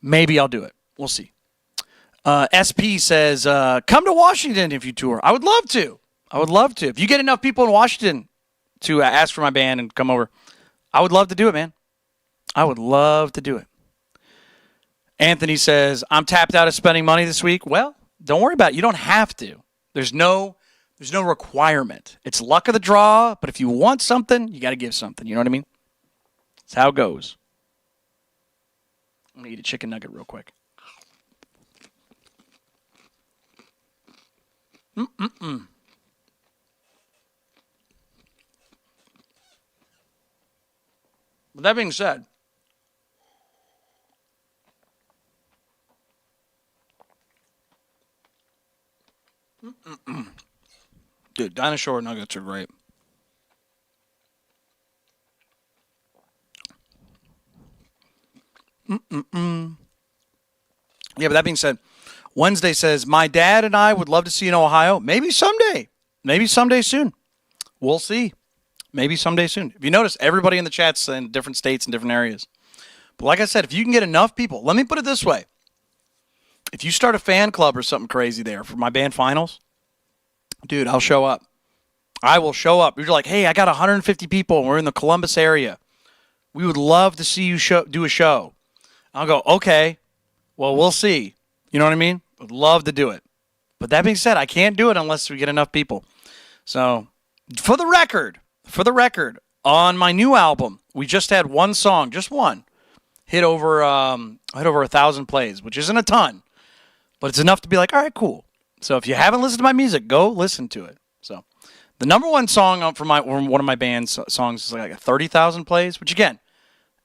Maybe I'll do it. We'll see. SP says, come to Washington if you tour. I would love to. If you get enough people in Washington to ask for my band and come over, I would love to do it, man. I would love to do it. Anthony says, I'm tapped out of spending money this week. Well, don't worry about it. You don't have to. There's no requirement. It's luck of the draw, but if you want something, you got to give something. You know what I mean? That's how it goes. I'm going to eat a chicken nugget real quick. With that being said, dude, dinosaur nuggets are great. Yeah, but that being said, Wednesday says, my dad and I would love to see you in Ohio. Maybe someday. Maybe someday soon. We'll see. Maybe someday soon. If you notice, everybody in the chat's in different states and different areas. But like I said, if you can get enough people, let me put it this way. If you start a fan club or something crazy there for my band finals, dude, I'll show up. I will show up. You're like, hey, I got 150 people. And we're in the Columbus area. We would love to see you do a show. I'll go, okay, well, we'll see. You know what I mean? Would love to do it. But that being said, I can't do it unless we get enough people. So, for the record, on my new album, we just had one song, just one, hit over 1,000 plays, which isn't a ton, but it's enough to be like, all right, cool. So if you haven't listened to my music, go listen to it. So the number one song from one of my band's songs is like 30,000 plays, which again,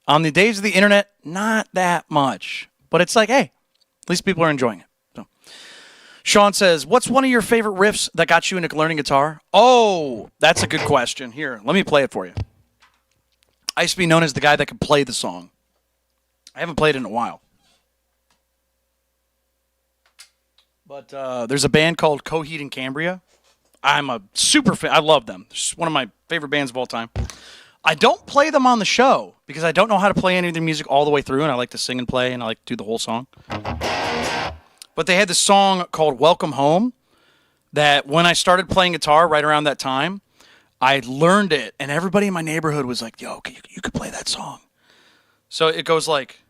on the days of the internet, not that much, but it's like, hey, at least people are enjoying it. So Sean says, what's one of your favorite riffs that got you into learning guitar? Oh, that's a good question. Here, let me play it for you. I used to be known as the guy that could play the song. I haven't played it in a while. But there's a band called Coheed and Cambria. I'm a super fan. I love them. It's one of my favorite bands of all time. I don't play them on the show because I don't know how to play any of their music all the way through, and I like to sing and play, and I like to do the whole song. But they had this song called Welcome Home that when I started playing guitar right around that time, I learned it, and everybody in my neighborhood was like, yo, you could play that song. So it goes like...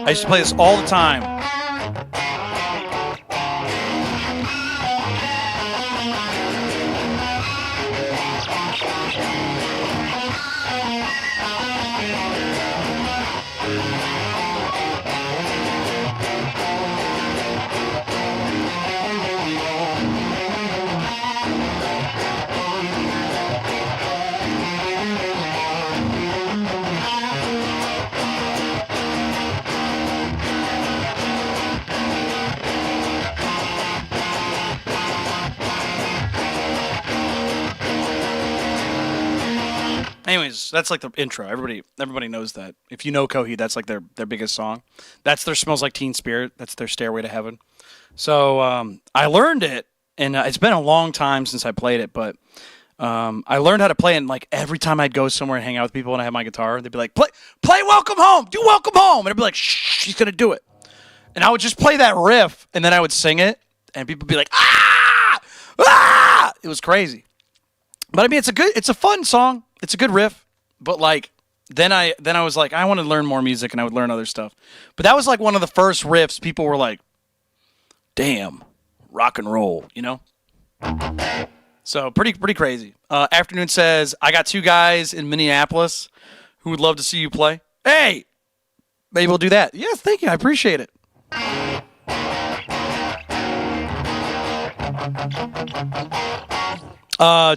I used to play this all the time. Anyways, that's like the intro. Everybody knows that. If you know Coheed, that's like their biggest song. That's their Smells Like Teen Spirit. That's their Stairway to Heaven. So I learned it, and it's been a long time since I played it, but I learned how to play it, and like every time I'd go somewhere and hang out with people and I had my guitar, they'd be like, play Welcome Home, do Welcome Home. And I'd be like, shh, she's going to do it. And I would just play that riff, and then I would sing it, and people would be like, ah! Ah! It was crazy. But I mean, it's a fun song. It's a good riff. But like, then I was like, I want to learn more music, and I would learn other stuff. But that was like one of the first riffs people were like, damn, rock and roll, you know? So pretty crazy. Afternoon says, I got 2 guys in Minneapolis who would love to see you play. Hey, maybe we'll do that. Yes, thank you. I appreciate it.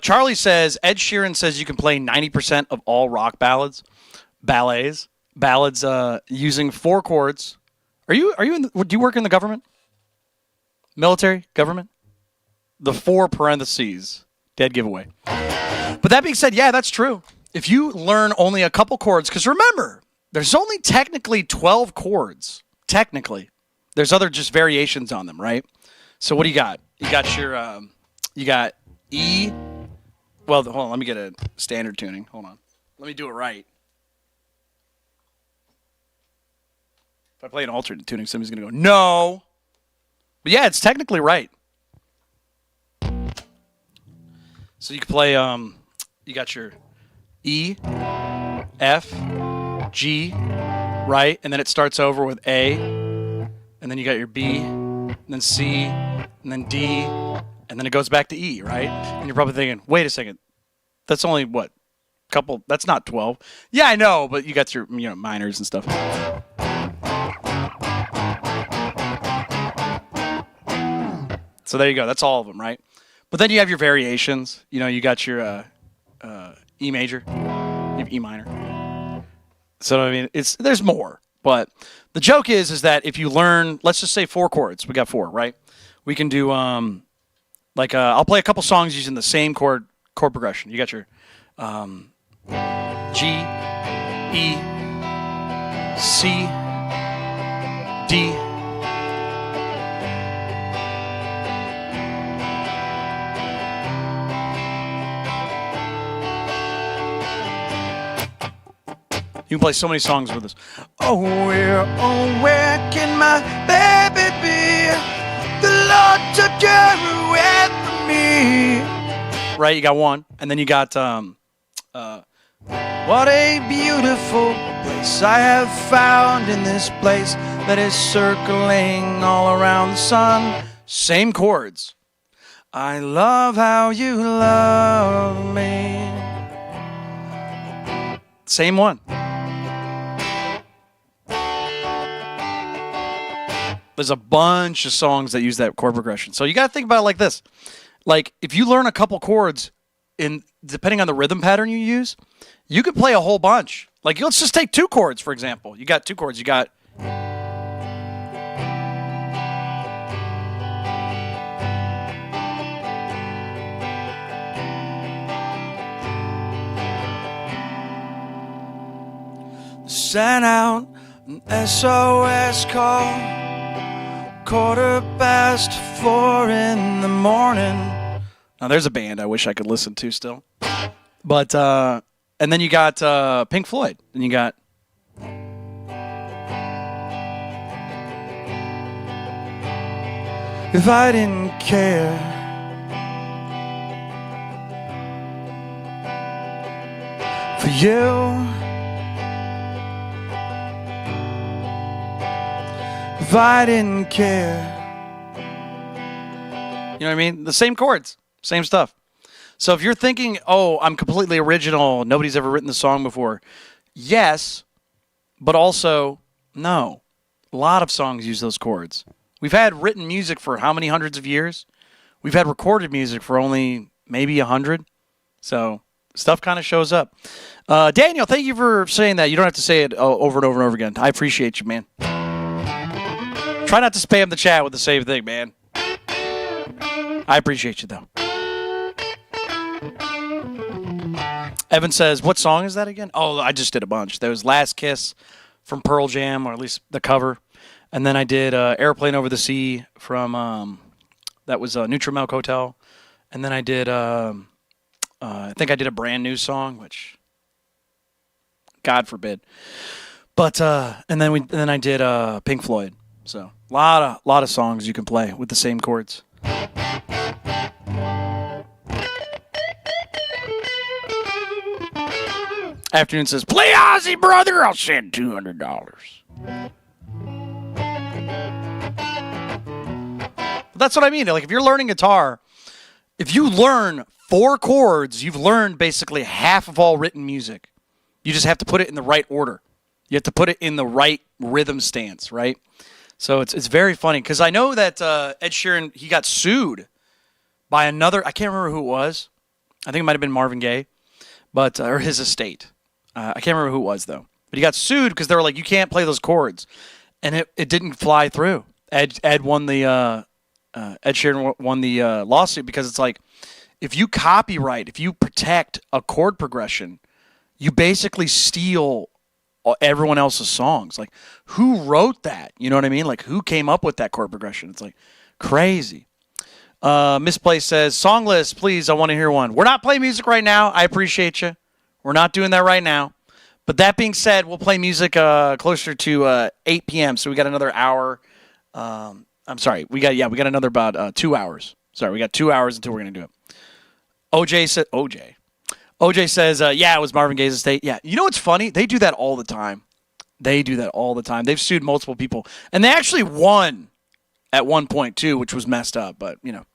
Charlie says, Ed Sheeran says you can play 90% of all rock ballads using 4 chords. Do you work in the government? Military? Government? The 4 parentheses. Dead giveaway. But that being said, yeah, that's true. If you learn only a couple chords, because remember, there's only technically 12 chords. Technically. There's other just variations on them, right? So what do you got? You got your, you got E. Well, hold on, let me get a standard tuning. Hold on. Let me do it right. If I play an alternate tuning, somebody's going to go, no. But yeah, it's technically right. So you can play, you got your E, F, G, right? And then it starts over with A. And then you got your B, and then C, and then D, and then it goes back to E, right? And you're probably thinking, wait a second, that's only what? That's not 12. Yeah, I know, but you got your, minors and stuff. So there you go. That's all of them, right? But then you have your variations. You got your E major, you have E minor. So I mean, there's more. But the joke is that if you learn, let's just say 4 chords. We got 4, right? We can do I'll play a couple songs using the same chord progression. You got your G, E, C, D. You can play so many songs with us. Oh, where can my baby be? The Lord took her away from me. Right, you got 1. And then you got, what a beautiful place I have found in this place that is circling all around the sun. Same chords. I love how you love me. Same one. There's a bunch of songs that use that chord progression. So you got to think about it like this. Like, if you learn a couple chords, depending on the rhythm pattern you use, you could play a whole bunch. Like, let's just take 2 chords, for example. You got 2 chords. You got... sent out an SOS call, 4:15 in the morning. Now there's a band I wish I could listen to still. But, and then you got Pink Floyd. And you got... If I didn't care, for you, if I didn't care. You know what I mean? The same chords, same stuff. So if you're thinking, oh, I'm completely original, nobody's ever written the song before, yes, but also no. A lot of songs use those chords. We've had written music for how many hundreds of years? We've had recorded music for only maybe 100. So stuff kind of shows up. Daniel, thank you for saying that. You don't have to say it over and over and over again. I appreciate you, man. Try not to spam the chat with the same thing, man. I appreciate you, though. Evan says, what song is that again? Oh, I just did a bunch. There was Last Kiss from Pearl Jam, or at least the cover. And then I did Airplane Over the Sea from, that was Neutral Milk Hotel. And then I did, I think I did a brand new song, which, God forbid. But, and then I did Pink Floyd. So, a lot of songs you can play with the same chords. Afternoon says, play Ozzy, brother. I'll send $200. That's what I mean. Like, if you're learning guitar, if you learn 4 chords, you've learned basically half of all written music. You just have to put it in the right order. You have to put it in the right rhythm stance, right? So it's very funny because I know that Ed Sheeran, he got sued by another, I can't remember who it was. I think it might have been Marvin Gaye, but or his estate. I can't remember who it was, though. But he got sued because they were like, you can't play those chords. And it didn't fly through. Ed won the... Ed Sheeran won the lawsuit because it's like, if you copyright, if you protect a chord progression, you basically steal everyone else's songs. Like, who wrote that? You know what I mean? Like, who came up with that chord progression? It's like crazy. Misplaced says, song list, please. I want to hear one. We're not playing music right now. I appreciate you. We're not doing that right now. But that being said, we'll play music closer to 8 p.m. So we got another hour. I'm sorry. We got another about 2 hours. Sorry, we got 2 hours until we're going to do it. OJ says, yeah, it was Marvin Gaye's estate. Yeah. You know what's funny? They do that all the time. They've sued multiple people. And they actually won at one point, too, which was messed up. But, you know.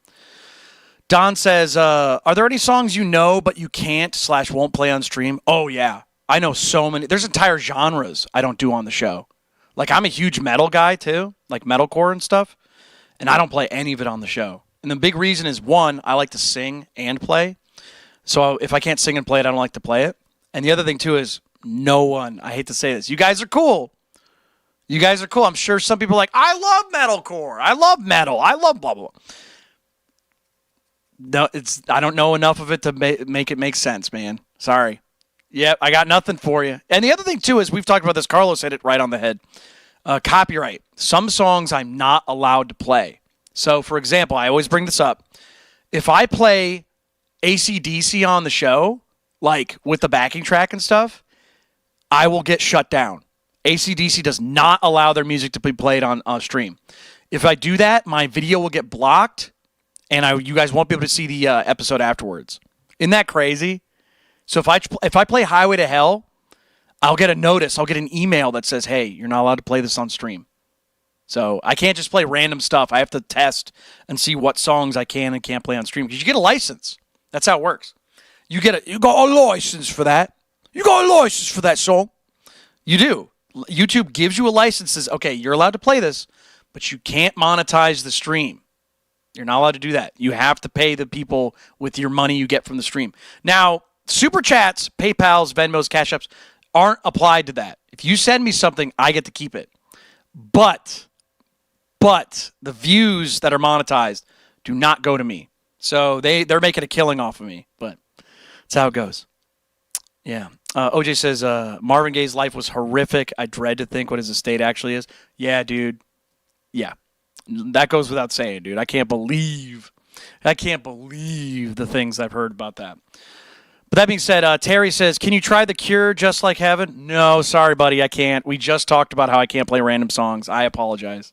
Don says, are there any songs you know but you can't / won't play on stream? Oh, yeah. I know so many. There's entire genres I don't do on the show. Like, I'm a huge metal guy, too. Like, metalcore and stuff. And I don't play any of it on the show. And the big reason is, one, I like to sing and play. So if I can't sing and play it, I don't like to play it. And the other thing, too, is no one, I hate to say this, you guys are cool. I'm sure some people are like, I love metalcore. I love metal. I love blah, blah, blah. No, I don't know enough of it to make it make sense, man. Sorry. Yep, I got nothing for you. And the other thing, too, is we've talked about this. Carlos hit it right on the head. Copyright. Some songs I'm not allowed to play. So, for example, I always bring this up. If I play AC/DC on the show, like with the backing track and stuff, I will get shut down. AC/DC does not allow their music to be played on stream. If I do that, my video will get blocked, and you guys won't be able to see the episode afterwards. Isn't that crazy? So if I play Highway to Hell, I'll get a notice. I'll get an email that says, hey, you're not allowed to play this on stream. So I can't just play random stuff. I have to test and see what songs I can and can't play on stream because you get a license. That's how it works. You got a license for that. You got a license for that song. You do. YouTube gives you a license. Says, okay, you're allowed to play this, but you can't monetize the stream. You're not allowed to do that. You have to pay the people with your money you get from the stream. Now, Super Chats, PayPals, Venmos, Cash Apps aren't applied to that. If you send me something, I get to keep it. But the views that are monetized do not go to me. So they're making a killing off of me. But that's how it goes. Yeah. OJ says Marvin Gaye's life was horrific. I dread to think what his estate actually is. Yeah, dude. Yeah. That goes without saying, dude. I can't believe the things I've heard about that. But that being said, Terry says, can you try The Cure, Just Like Heaven? No, sorry, buddy, I can't. We just talked about how I can't play random songs. I apologize.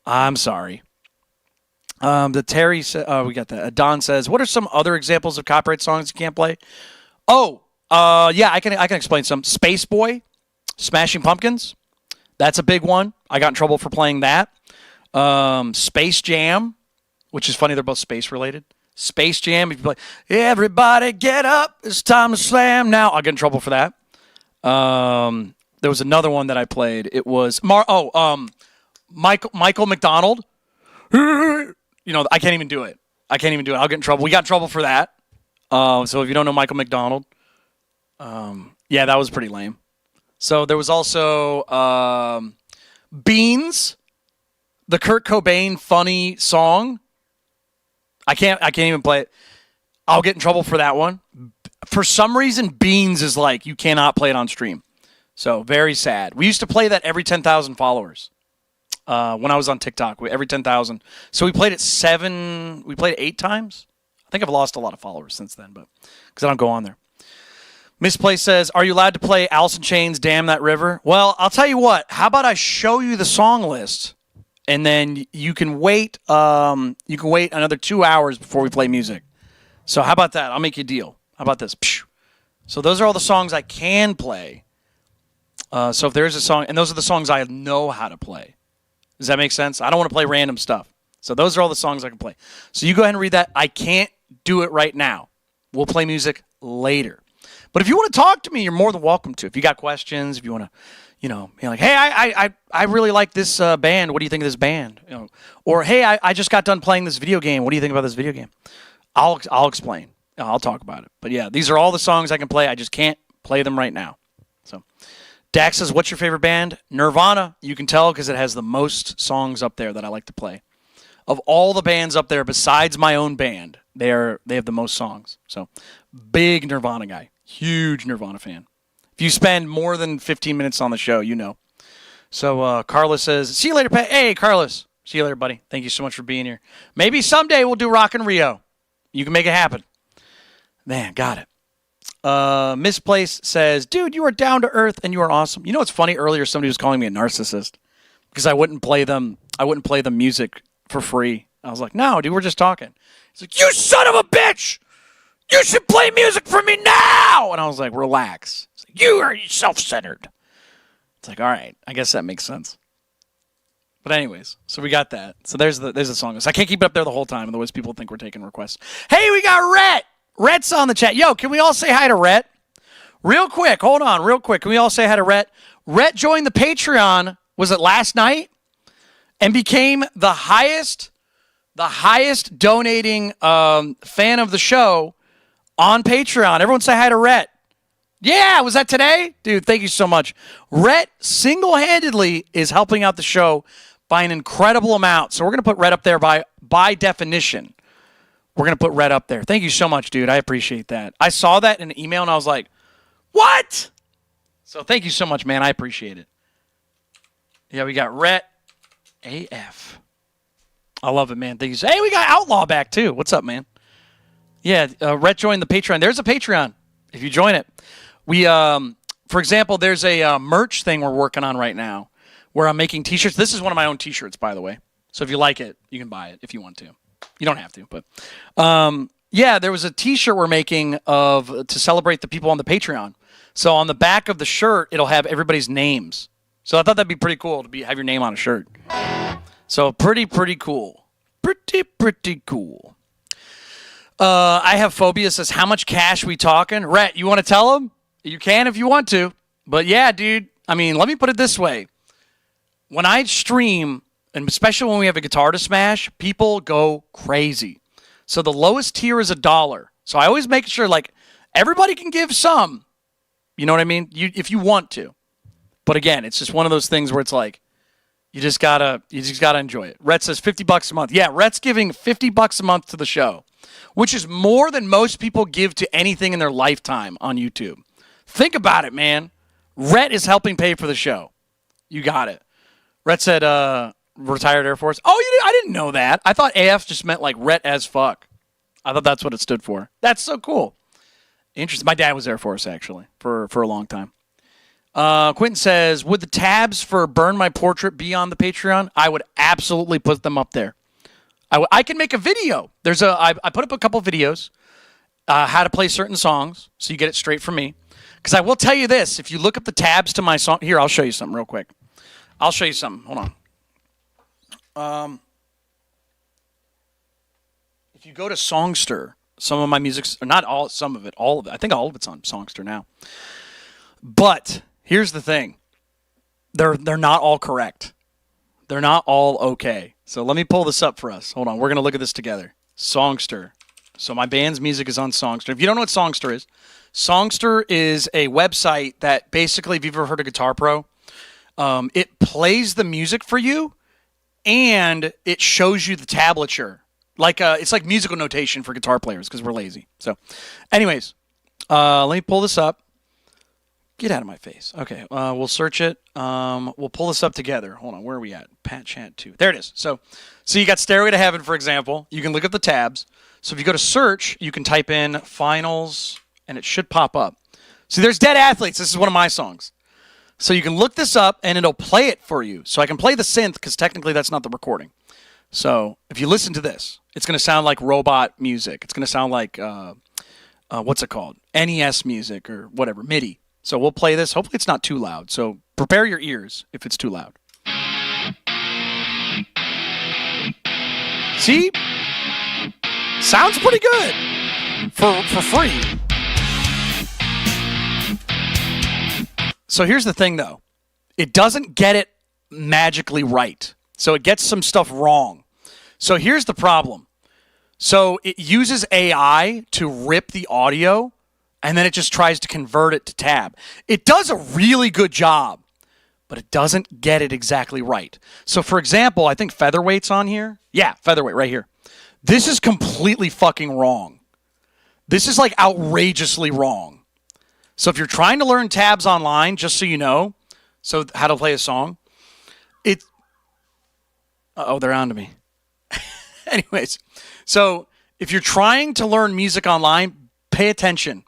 I'm sorry. The Terry says, we got that. Don says, what are some other examples of copyright songs you can't play? Oh, yeah, I can explain some. Space Boy, Smashing Pumpkins. That's a big one. I got in trouble for playing that. Space Jam, which is funny. They're both space related. Space Jam. If you play, everybody get up, it's time to slam now. I'll get in trouble for that. There was another one that I played. It was Michael McDonald. I can't even do it. I'll get in trouble. We got in trouble for that. So if you don't know Michael McDonald, yeah, that was pretty lame. So there was also Beans, the Kurt Cobain funny song. I can't even play it. I'll get in trouble for that one. For some reason, Beans is like, you cannot play it on stream. So very sad. We used to play that every 10,000 followers when I was on TikTok. Every 10,000. So we played it 8 times. I think I've lost a lot of followers since then, but because I don't go on there. Misplaced says, are you allowed to play Alice in Chains' Damn That River? Well, I'll tell you what. How about I show you the song list? And then you can wait. You can wait another 2 hours before we play music. So how about that? I'll make you a deal. How about this? So those are all the songs I can play. So if there is a song, and those are the songs I know how to play. Does that make sense? I don't want to play random stuff. So those are all the songs I can play. So you go ahead and read that. I can't do it right now. We'll play music later. But if you want to talk to me, you're more than welcome to. If you got questions, if you want to. You're like, hey, I really like this band. What do you think of this band? Or hey, I just got done playing this video game. What do you think about this video game? I'll explain. I'll talk about it. But yeah, these are all the songs I can play. I just can't play them right now. So Dax says, what's your favorite band? Nirvana. You can tell because it has the most songs up there that I like to play. Of all the bands up there, besides my own band, they have the most songs. So big Nirvana guy. Huge Nirvana fan. If you spend more than 15 minutes on the show, you know. So Carlos says, see you later, Pat. Hey, Carlos. See you later, buddy. Thank you so much for being here. Maybe someday we'll do Rock in Rio. You can make it happen. Man, got it. Misplaced says, dude, you are down to earth and you are awesome. You know what's funny? Earlier, somebody was calling me a narcissist because I wouldn't play them music for free. I was like, no, dude, we're just talking. He's like, you son of a bitch! You should play music for me now! And I was like, relax. Like, you are self-centered. It's like, all right, I guess that makes sense. But anyways, so we got that. So there's the song. So I can't keep it up there the whole time, otherwise people think we're taking requests. Hey, we got Rhett! Rhett's on the chat. Yo, can we all say hi to Rhett? Real quick, hold on, real quick. Can we all say hi to Rhett? Rhett joined the Patreon, was it last night? And became the highest donating fan of the show on Patreon. Everyone say hi to Rhett. Yeah, was that today? Dude, thank you so much. Rhett single-handedly is helping out the show by an incredible amount. So we're going to put Rhett up there by definition. We're going to put Rhett up there. Thank you so much, dude. I appreciate that. I saw that in an email, and I was like, what? So thank you so much, man. I appreciate it. Yeah, we got Rhett AF. I love it, man. Thank you. Hey, we got Outlaw back, too. What's up, man? Yeah, Rhett joined the Patreon. There's a Patreon if you join it. We, for example, there's a merch thing we're working on right now where I'm making T-shirts. This is one of my own T-shirts, by the way. So if you like it, you can buy it if you want to. You don't have to, but yeah, there was a T-shirt we're making to celebrate the people on the Patreon. So on the back of the shirt, it'll have everybody's names. So I thought that'd be pretty cool to have your name on a shirt. So pretty cool. Pretty cool. I have phobia says, how much cash we talking? Rhett, you want to tell him? You can if you want to. But yeah, dude, I mean, let me put it this way. When I stream, and especially when we have a guitar to smash, people go crazy. So the lowest tier is $1. So I always make sure, like, everybody can give some. You know what I mean? If you want to. But again, it's just one of those things where it's like, you just gotta enjoy it. Rhett says $50 a month. Yeah, Rhett's giving $50 a month to the show, which is more than most people give to anything in their lifetime on YouTube. Think about it, man. Rhett is helping pay for the show. You got it. Rhett said retired Air Force. Oh, I didn't know that. I thought AF just meant like Rhett as fuck. I thought that's what it stood for. That's so cool. Interesting. My dad was Air Force, actually, for a long time. Quentin says, would the tabs for Burn My Portrait be on the Patreon? I would absolutely put them up there. I can make a video. I put up a couple videos, how to play certain songs, so you get it straight from me. Because I will tell you this, if you look up the tabs to my song, here, I'll show you something real quick. I'll show you something. Hold on. If you go to Songster, some of my music's, not all, some of it, all of it. I think all of it's on Songster now. But here's the thing. They're not all correct. They're not all okay. So let me pull this up for us. Hold on. We're going to look at this together. Songster. So my band's music is on Songster. If you don't know what Songster is a website that basically, if you've ever heard of Guitar Pro, it plays the music for you and it shows you the tablature. It's like musical notation for guitar players because we're lazy. So anyways, let me pull this up. Get out of my face. Okay, we'll search it. We'll pull this up together. Hold on, where are we at? Pat Chat 2. There it is. So you got Stairway to Heaven, for example. You can look up the tabs. So if you go to search, you can type in finals, and it should pop up. See, there's Dead Athletes. This is one of my songs. So you can look this up, and it'll play it for you. So I can play the synth, because technically that's not the recording. So if you listen to this, it's going to sound like robot music. It's going to sound like, what's it called? NES music or whatever, MIDI. So we'll play this. Hopefully it's not too loud. So prepare your ears if it's too loud. See? Sounds pretty good for free. So here's the thing, though. It doesn't get it magically right. So it gets some stuff wrong. So here's the problem. So it uses AI to rip the audio, and then it just tries to convert it to tab. It does a really good job, but it doesn't get it exactly right. So, for example, I think Featherweight's on here. Yeah, Featherweight right here. This is completely fucking wrong. This is like outrageously wrong. So if you're trying to learn tabs online, just so you know, so how to play a song, they're on to me. Anyways, so if you're trying to learn music online, pay attention.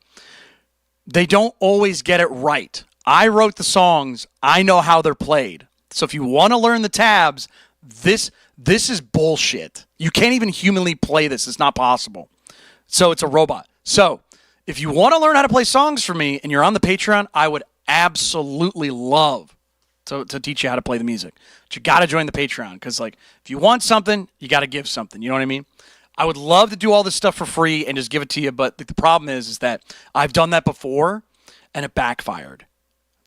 They don't always get it right. I wrote the songs. I know how they're played. So if you want to learn the tabs, this is bullshit. You can't even humanly play this. It's not possible. So it's a robot. So if you want to learn how to play songs for me and you're on the Patreon, I would absolutely love to teach you how to play the music. But you got to join the Patreon because, like, if you want something, you got to give something. You know what I mean? I would love to do all this stuff for free and just give it to you, but the problem is that I've done that before and it backfired.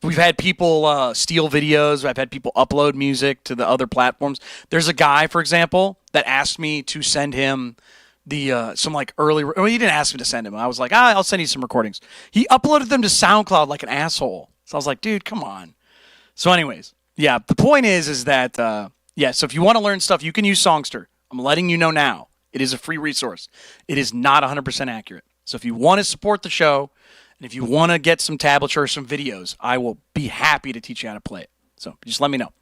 We've had people steal videos. I've had people upload music to the other platforms. There's a guy, for example, that asked me to send him some like early. Well, he didn't ask me to send him. I was like, I'll send you some recordings. He uploaded them to SoundCloud like an asshole. So I was like, dude, come on. So, anyways, yeah. The point is that so if you want to learn stuff, you can use Songster. I'm letting you know now. It is a free resource. It is not 100% accurate. So if you want to support the show, and if you want to get some tablature or some videos, I will be happy to teach you how to play it. So just let me know.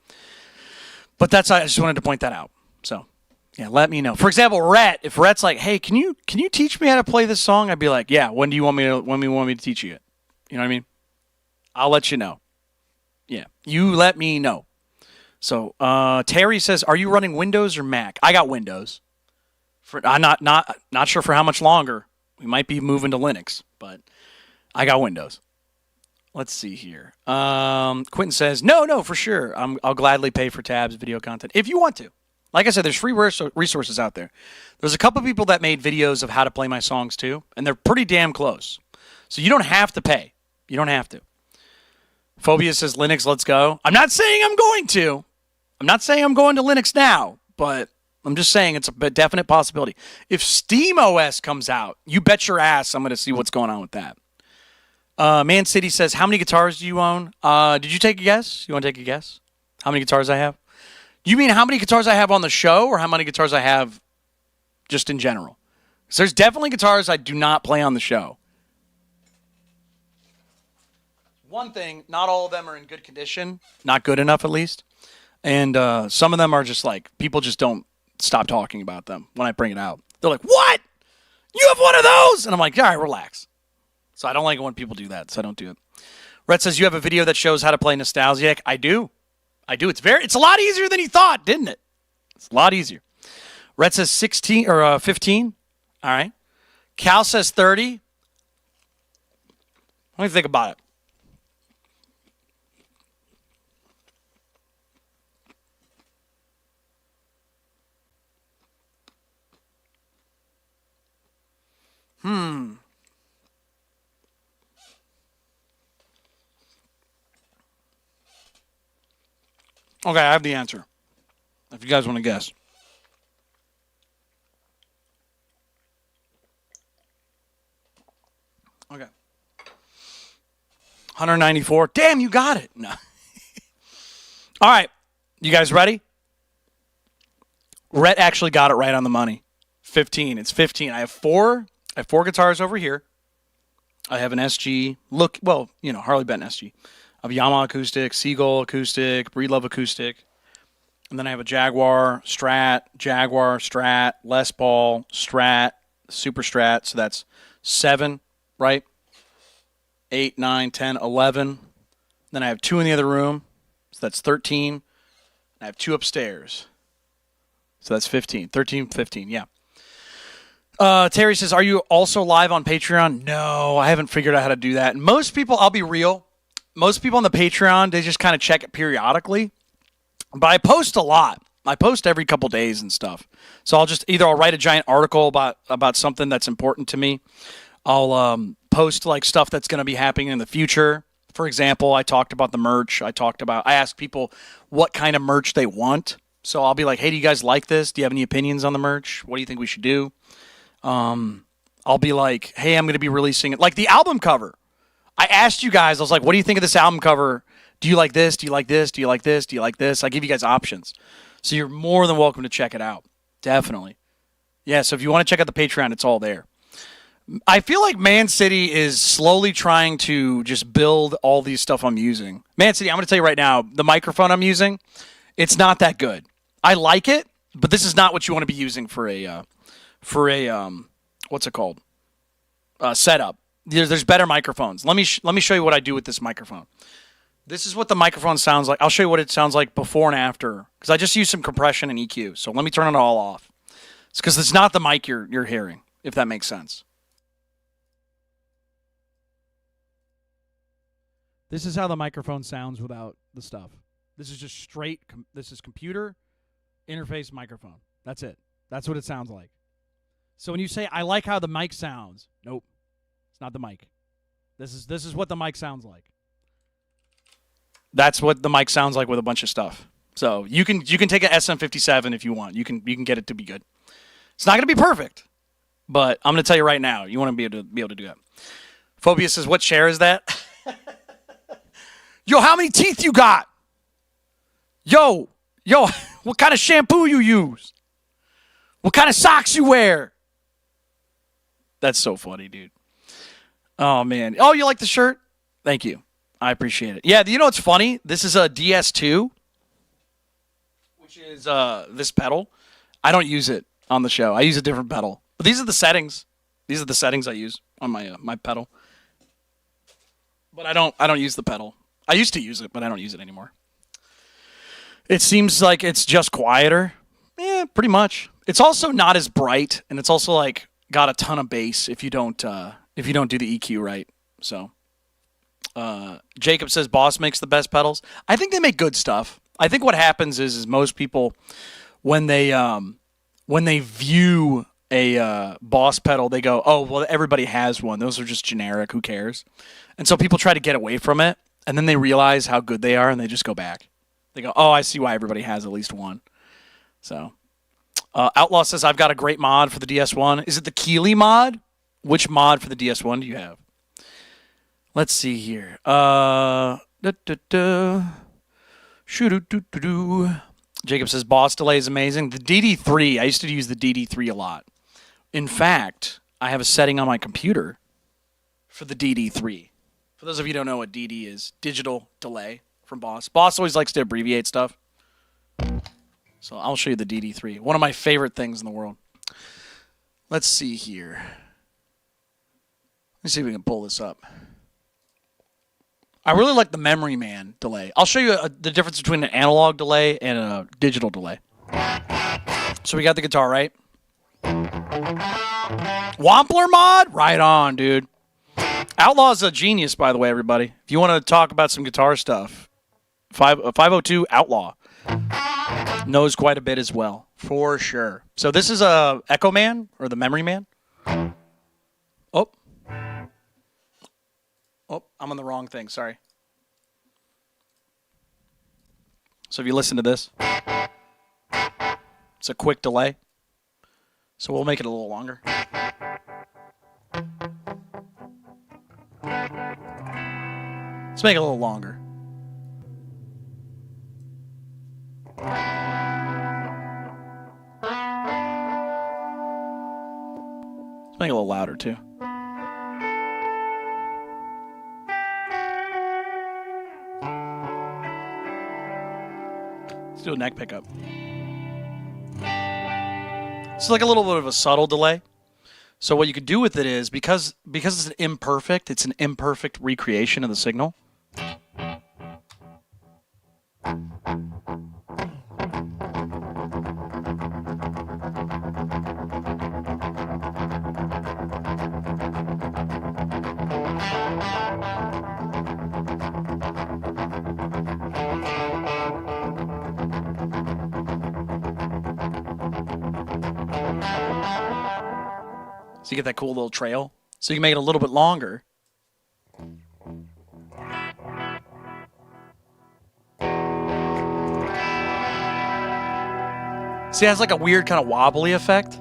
But I just wanted to point that out. So yeah, let me know. For example, Rhett, if Rhett's like, hey, can you teach me how to play this song? I'd be like, yeah, when do you want me to teach you it? You know what I mean? I'll let you know. Yeah, you let me know. So Terry says, are you running Windows or Mac? I got Windows. I'm not sure for how much longer. We might be moving to Linux, but I got Windows. Let's see here. Quentin says, no, for sure. I'll gladly pay for tabs, video content, if you want to. Like I said, there's free resources out there. There's a couple people that made videos of how to play my songs too, and they're pretty damn close. So you don't have to pay. You don't have to. Phobia says, Linux, let's go. I'm not saying I'm going to. I'm not saying I'm going to Linux now, but I'm just saying it's a definite possibility. If SteamOS comes out, you bet your ass I'm going to see what's going on with that. Man City says, how many guitars do you own? Did you take a guess? You want to take a guess? How many guitars I have? You mean how many guitars I have on the show or how many guitars I have just in general? So there's definitely guitars I do not play on the show. one thing, not all of them are in good condition, not good enough at least. And some of them are just like, people just don't stop talking about them when I bring it out. They're like, what? You have one of those? And I'm like, all right, relax. So I don't like it when people do that, so I don't do it. Rhett says, you have a video that shows how to play Nostalgic. I do. It's a lot easier than you thought, didn't it? It's a lot easier. Rhett says 16 or 15. All right. Cal says 30. What do you think about it? Okay, I have the answer. If you guys want to guess. Okay. 194. Damn, you got it. No. All right. You guys ready? Rhett actually got it right on the money. 15. It's 15. I have four guitars over here. I have an SG. Harley Benton SG. I have a Yamaha acoustic, Seagull acoustic, Breedlove acoustic. And then I have a Jaguar, Strat, Les Paul, Strat, Super Strat. So that's 7, right? 8, 9, 10, 11. Then I have 2 in the other room. So that's 13. I have 2 upstairs. So that's 15. 13, 15, yeah. Terry says, are you also live on Patreon? No, I haven't figured out how to do that. And most people, I'll be real, most people on the Patreon, they just kind of check it periodically. But I post a lot. I post every couple days and stuff. So I'll write a giant article about something that's important to me. I'll post like stuff that's going to be happening in the future. For example, I talked about the merch. I asked people what kind of merch they want. So I'll be like, hey, do you guys like this? Do you have any opinions on the merch? What do you think we should do? I'll be like, hey, I'm going to be releasing it. Like the album cover. I asked you guys, I was like, what do you think of this album cover? Do you like this? Do you like this? Do you like this? Do you like this? I give you guys options. So you're more than welcome to check it out. Definitely. Yeah, so if you want to check out the Patreon, it's all there. I feel like Man City is slowly trying to just build all these stuff I'm using. Man City, I'm going to tell you right now, the microphone I'm using, it's not that good. I like it, but this is not what you want to be using for a what's it called? Setup. There's better microphones. Let me show you what I do with this microphone. This is what the microphone sounds like. I'll show you what it sounds like before and after, because I just used some compression and EQ. So let me turn it all off. It's because it's not the mic you're hearing, if that makes sense. This is how the microphone sounds without the stuff. This is just straight. This is computer interface microphone. That's it. That's what it sounds like. So when you say, I like how the mic sounds, nope. It's not the mic. This is what the mic sounds like. That's what the mic sounds like with a bunch of stuff. So you can take an SM57 if you want. You can get it to be good. It's not going to be perfect, but I'm going to tell you right now, you want to be able to do that. Phobia says, what chair is that? Yo, how many teeth you got? Yo, what kind of shampoo you use? What kind of socks you wear? That's so funny, dude. Oh, man. Oh, you like the shirt? Thank you. I appreciate it. Yeah, you know what's funny? This is a DS2, which is this pedal. I don't use it on the show. I use a different pedal. But these are the settings. These are the settings I use on my pedal. But I don't use the pedal. I used to use it, but I don't use it anymore. It seems like it's just quieter. Yeah, pretty much. It's also not as bright, and it's also like got a ton of bass if you don't do the EQ right. So Jacob says Boss makes the best pedals. I think they make good stuff. I think what happens is most people when they view a Boss pedal, they go, oh well, everybody has one. Those are just generic. Who cares? And so people try to get away from it, and then they realize how good they are, and they just go back. They go, oh, I see why everybody has at least one. So Outlaw says, I've got a great mod for the DS1. Is it the Keeley mod? Which mod for the DS1 do you have? Let's see here. Jacob says, Boss delay is amazing. The DD3, I used to use the DD3 a lot. In fact, I have a setting on my computer for the DD3. For those of you who don't know what DD is, digital delay from Boss. Boss always likes to abbreviate stuff. So I'll show you the DD3. One of my favorite things in the world. Let's see here. Let's see if we can pull this up. I really like the Memory Man delay. I'll show you the difference between an analog delay and a digital delay. So we got the guitar, right? Wampler mod? Right on, dude. Outlaw's a genius, by the way, everybody. If you want to talk about some guitar stuff, 502 Outlaw knows quite a bit as well, for sure. So this is a Echo Man, or the Memory Man. Oh, I'm on the wrong thing. Sorry. So if you listen to this, it's a quick delay. So we'll make it a little longer. Let's make it a little longer. Let's make it a little louder too. Let's do a neck pickup. It's like a little bit of a subtle delay. So what you could do with it is, because it's an imperfect recreation of the signal. So you get that cool little trail. So you can make it a little bit longer. See, it has like a weird kind of wobbly effect.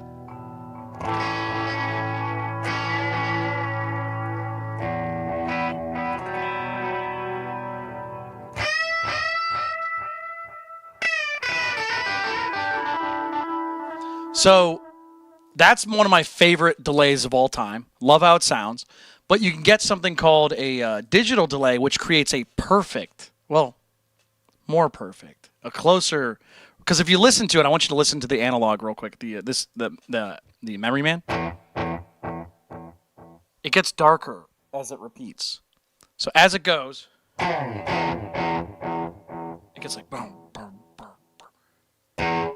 So that's one of my favorite delays of all time. Love how it sounds. But you can get something called a digital delay, which creates a perfect, well, more perfect, a closer. Because if you listen to it, I want you to listen to the analog real quick. The Memory Man. It gets darker as it repeats. So as it goes, it gets like boom, boom, boom, boom.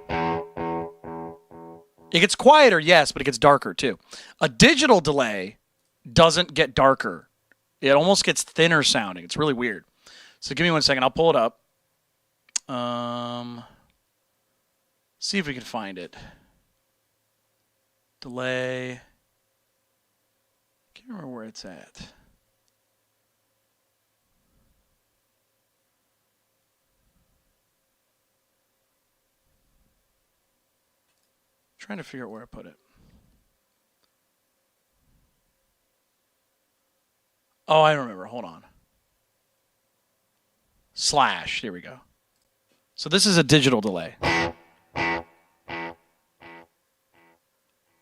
It gets quieter, yes, but it gets darker too. A digital delay doesn't get darker. It almost gets thinner sounding. It's really weird. So give me 1 second. I'll pull it up. See if we can find it. Delay. Can't remember where it's at. Trying to figure out where I put it. Oh, I remember. Hold on. Slash. Here we go. So this is a digital delay.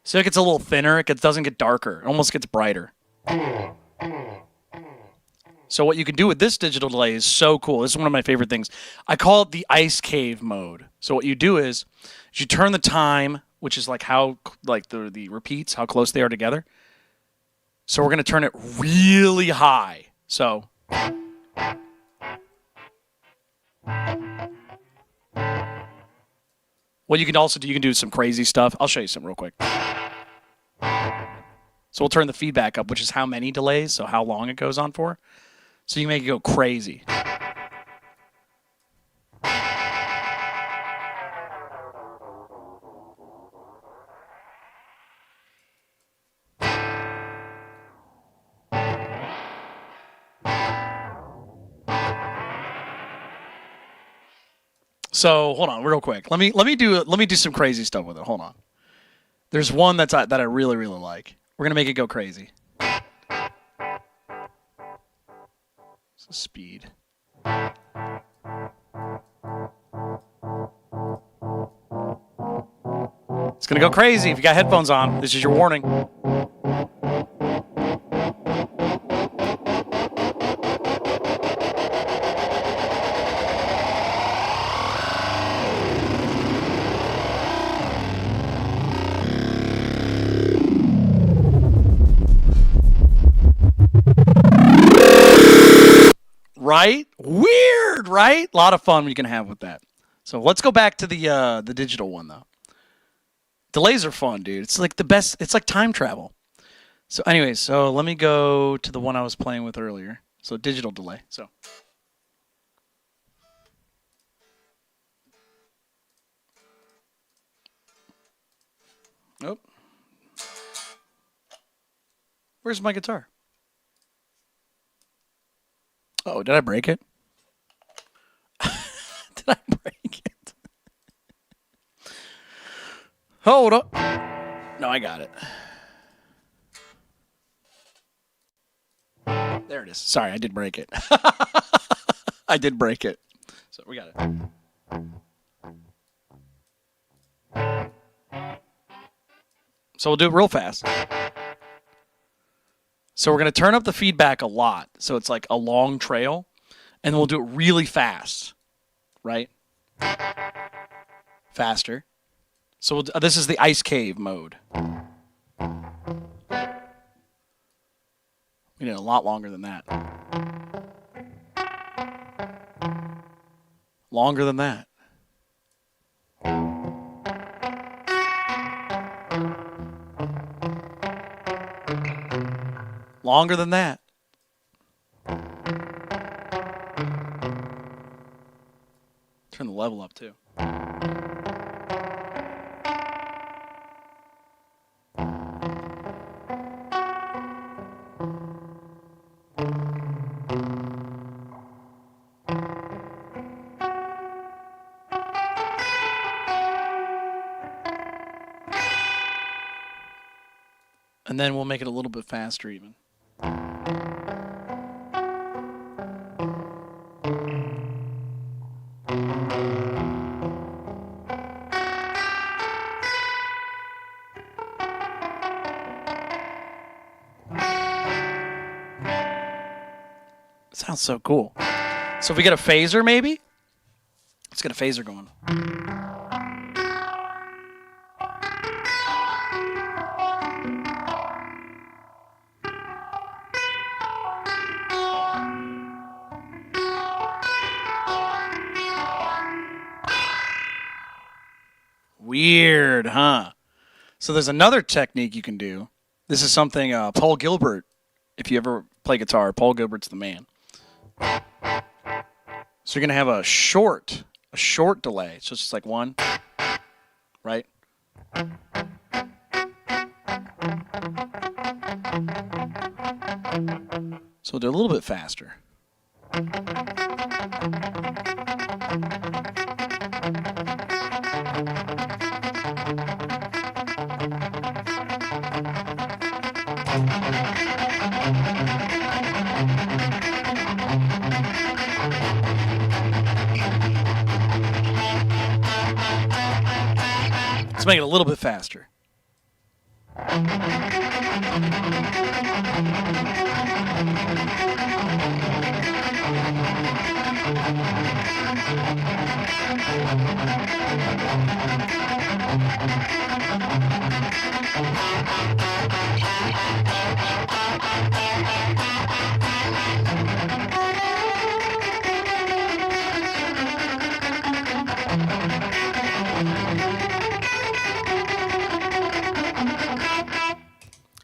So it gets a little thinner. It doesn't get darker. It almost gets brighter. So what you can do with this digital delay is so cool. This is one of my favorite things. I call it the ice cave mode. So what you do is you turn the time, which is like how the repeats, how close they are together. So we're going to turn it really high. So what you can also do, you can do some crazy stuff. I'll show you some real quick. So we'll turn the feedback up, which is how many delays, so how long it goes on for. So you can make it go crazy. So hold on, real quick. Let me do some crazy stuff with it. Hold on. There's one that I really like. We're gonna make it go crazy. So speed. It's gonna go crazy. If you got headphones on, this is your warning. Right? Weird, right? A lot of fun we can have with that. So let's go back to the digital one though. Delays are fun, dude. It's like the best. It's like time travel. So anyways, so let me go to the one I was playing with earlier. So digital delay. So. Oh. Where's my guitar? Oh, did I break it? Did I break it? Hold up. No, I got it. There it is. Sorry, I did break it. I did break it. So we got it. So we'll do it real fast. So we're going to turn up the feedback a lot. So it's like a long trail. And we'll do it really fast. Right? Faster. So this is the ice cave mode. We need a lot longer than that. Longer than that. Longer than that. Turn the level up too. And then we'll make it a little bit faster even. Sounds so cool. So if we get a phaser maybe? Let's get a phaser going. Weird, huh? So there's another technique you can do. This is something Paul Gilbert, if you ever play guitar, Paul Gilbert's the man. So you're going to have a short delay. So it's just like one, right? So we'll do a little bit faster. Let's make it a little bit faster.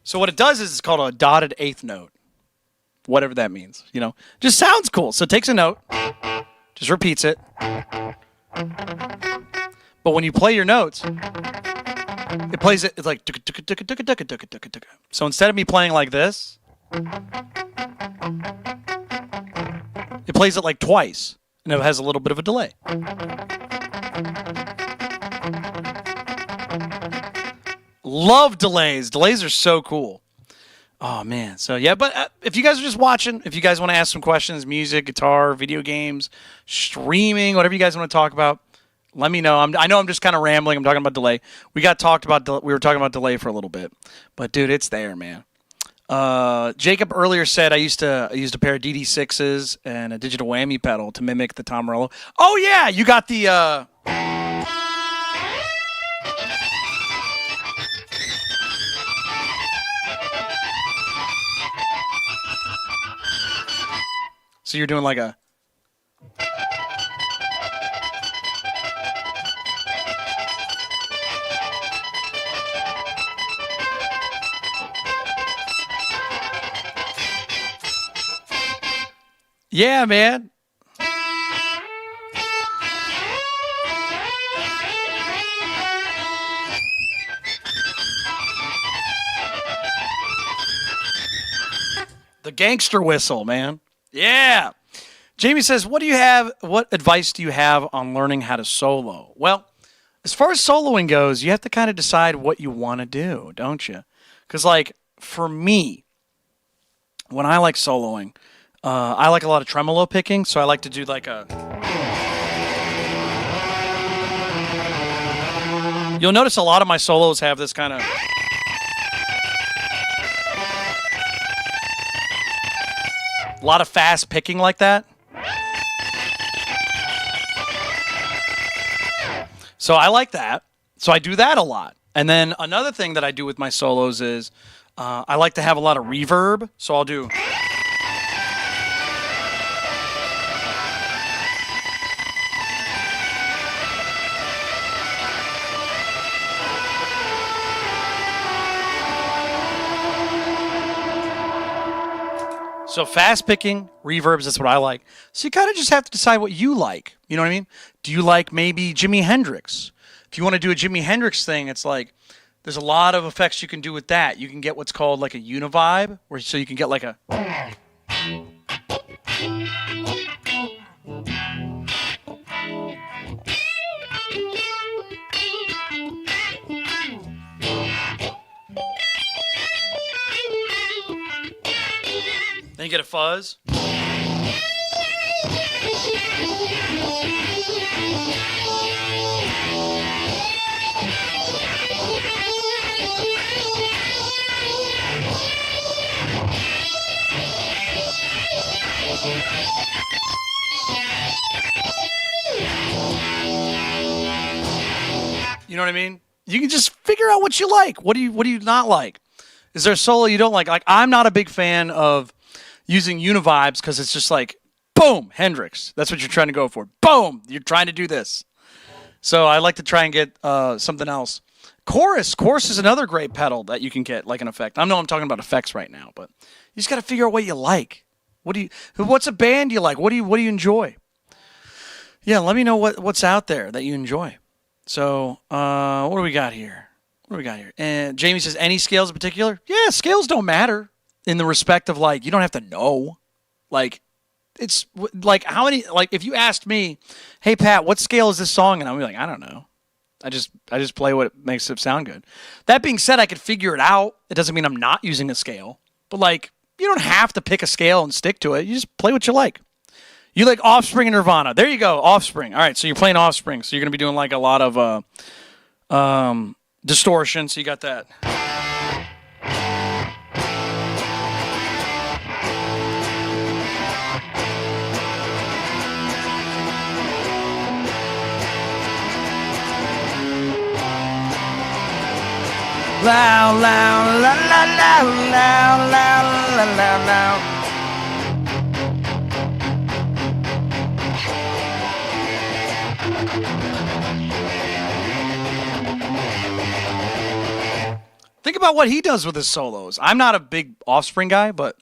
So what it does is it's called a dotted eighth note. Whatever that means, you know. Just sounds cool. So it takes a note, just repeats it. But when you play your notes, it plays it, it's like so instead of me playing like this, it plays it like twice. And it has a little bit of a delay. Love delays. Delays are so cool. Oh, man. So, yeah, but if you guys are just watching, if you guys want to ask some questions, music, guitar, video games, streaming, whatever you guys want to talk about, let me know. I know I'm just kind of rambling. I'm talking about delay. We were talking about delay for a little bit. But, dude, it's there, man. Jacob earlier said I used a pair of DD6s and a digital whammy pedal to mimic the Tom Morello. Oh, yeah. You got the... So you're doing like a. Yeah, man. The gangster whistle, man. Yeah. Jamie says, what advice do you have on learning how to solo? Well, as far as soloing goes, you have to kind of decide what you want to do, don't you? Because, like, for me, when I like soloing, I like a lot of tremolo picking, so I like to do like a... You'll notice a lot of my solos have this kind of... A lot of fast picking like that. So I like that. So I do that a lot. And then another thing that I do with my solos is I like to have a lot of reverb. So I'll do... So fast picking, reverbs, that's what I like. So you kind of just have to decide what you like. You know what I mean? Do you like maybe Jimi Hendrix? If you want to do a Jimi Hendrix thing, it's like there's a lot of effects you can do with that. You can get what's called like a univibe, where so you can get like a... Then you get a fuzz. You know what I mean? You can just figure out what you like. What do you not like? Is there a solo you don't like? Like, I'm not a big fan of using univibes because it's just like, boom, Hendrix. That's what you're trying to go for. Boom, you're trying to do this. So I like to try and get something else. Chorus is another great pedal that you can get like an effect. I know I'm talking about effects right now, but you just got to figure out what you like. What's a band you like? What do you enjoy? Yeah, let me know what's out there that you enjoy. So what do we got here? And Jamie says, any scales in particular? Yeah, scales don't matter. In the respect of, like, you don't have to know. Like, it's, like, how many, like, if you asked me, hey, Pat, what scale is this song? And I'm like, I don't know. I just play what makes it sound good. That being said, I could figure it out. It doesn't mean I'm not using a scale. But, like, you don't have to pick a scale and stick to it. You just play what you like. You like Offspring and Nirvana. There you go, Offspring. All right, so you're playing Offspring. So you're going to be doing, like, a lot of distortion. So you got that. Loud, loud, loud, loud, loud, loud, loud, loud, loud. Think about what he does with his solos. I'm not a big Offspring guy, but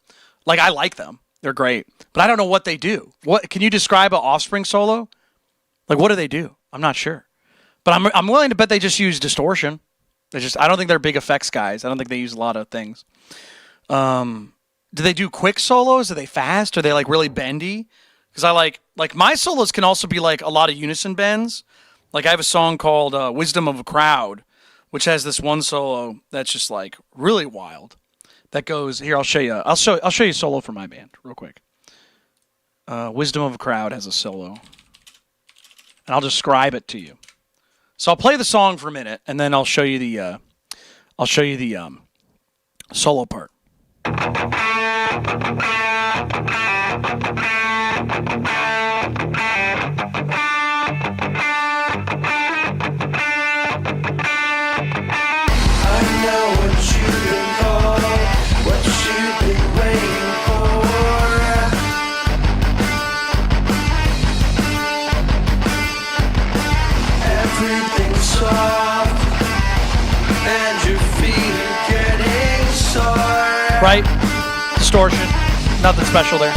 like I like them. They're great. But I don't know what they do. What can you describe an Offspring solo? Like what do they do? I'm not sure. But I'm willing to bet they just use distortion. I don't think they're big effects guys. I don't think they use a lot of things. Do they do quick solos? Are they fast? Are they like really bendy? Because I like my solos can also be like a lot of unison bends. Like I have a song called "Wisdom of a Crowd," which has this one solo that's just like really wild. That goes here. I'll show you. I'll show you a solo for my band real quick. "Wisdom of a Crowd" has a solo, and I'll describe it to you. So I'll play the song for a minute, and then I'll show you the solo part. Right? Distortion. Nothing special there.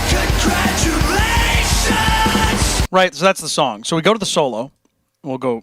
Congratulations! Right, so that's the song. So we go to the solo. We'll go.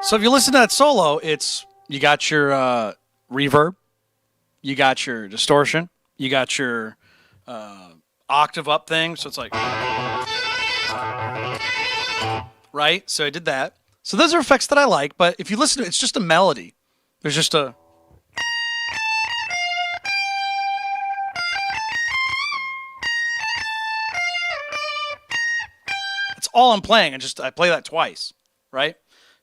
So if you listen to that solo, it's you got your reverb, you got your distortion, you got your octave up thing. So it's like, right? So I did that. So those are effects that I like. But if you listen to it, it's just a melody. There's just a. That's all I'm playing. I play that twice, right?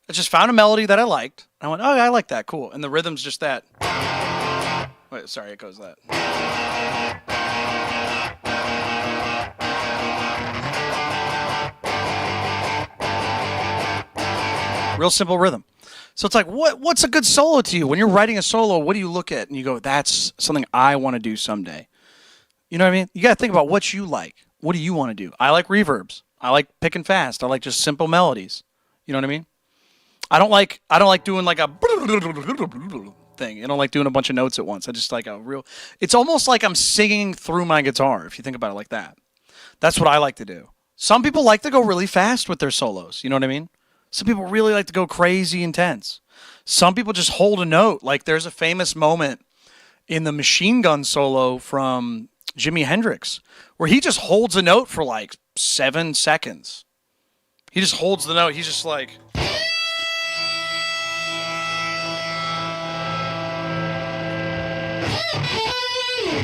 I just found a melody that I liked. I went, oh, I like that. Cool. And the rhythm's just that. Wait, sorry, it goes that. Real simple rhythm. So it's like, what's a good solo to you? When you're writing a solo, what do you look at? And you go, that's something I want to do someday. You know what I mean? You got to think about what you like. What do you want to do? I like reverbs. I like picking fast. I like just simple melodies. You know what I mean? I don't like doing like a thing. I don't like doing a bunch of notes at once. I just like a real. It's almost like I'm singing through my guitar. If you think about it like that, that's what I like to do. Some people like to go really fast with their solos. You know what I mean? Some people really like to go crazy intense. Some people just hold a note. Like there's a famous moment in the Machine Gun solo from Jimi Hendrix where he just holds a note for like 7 seconds. He just holds the note. He's just like.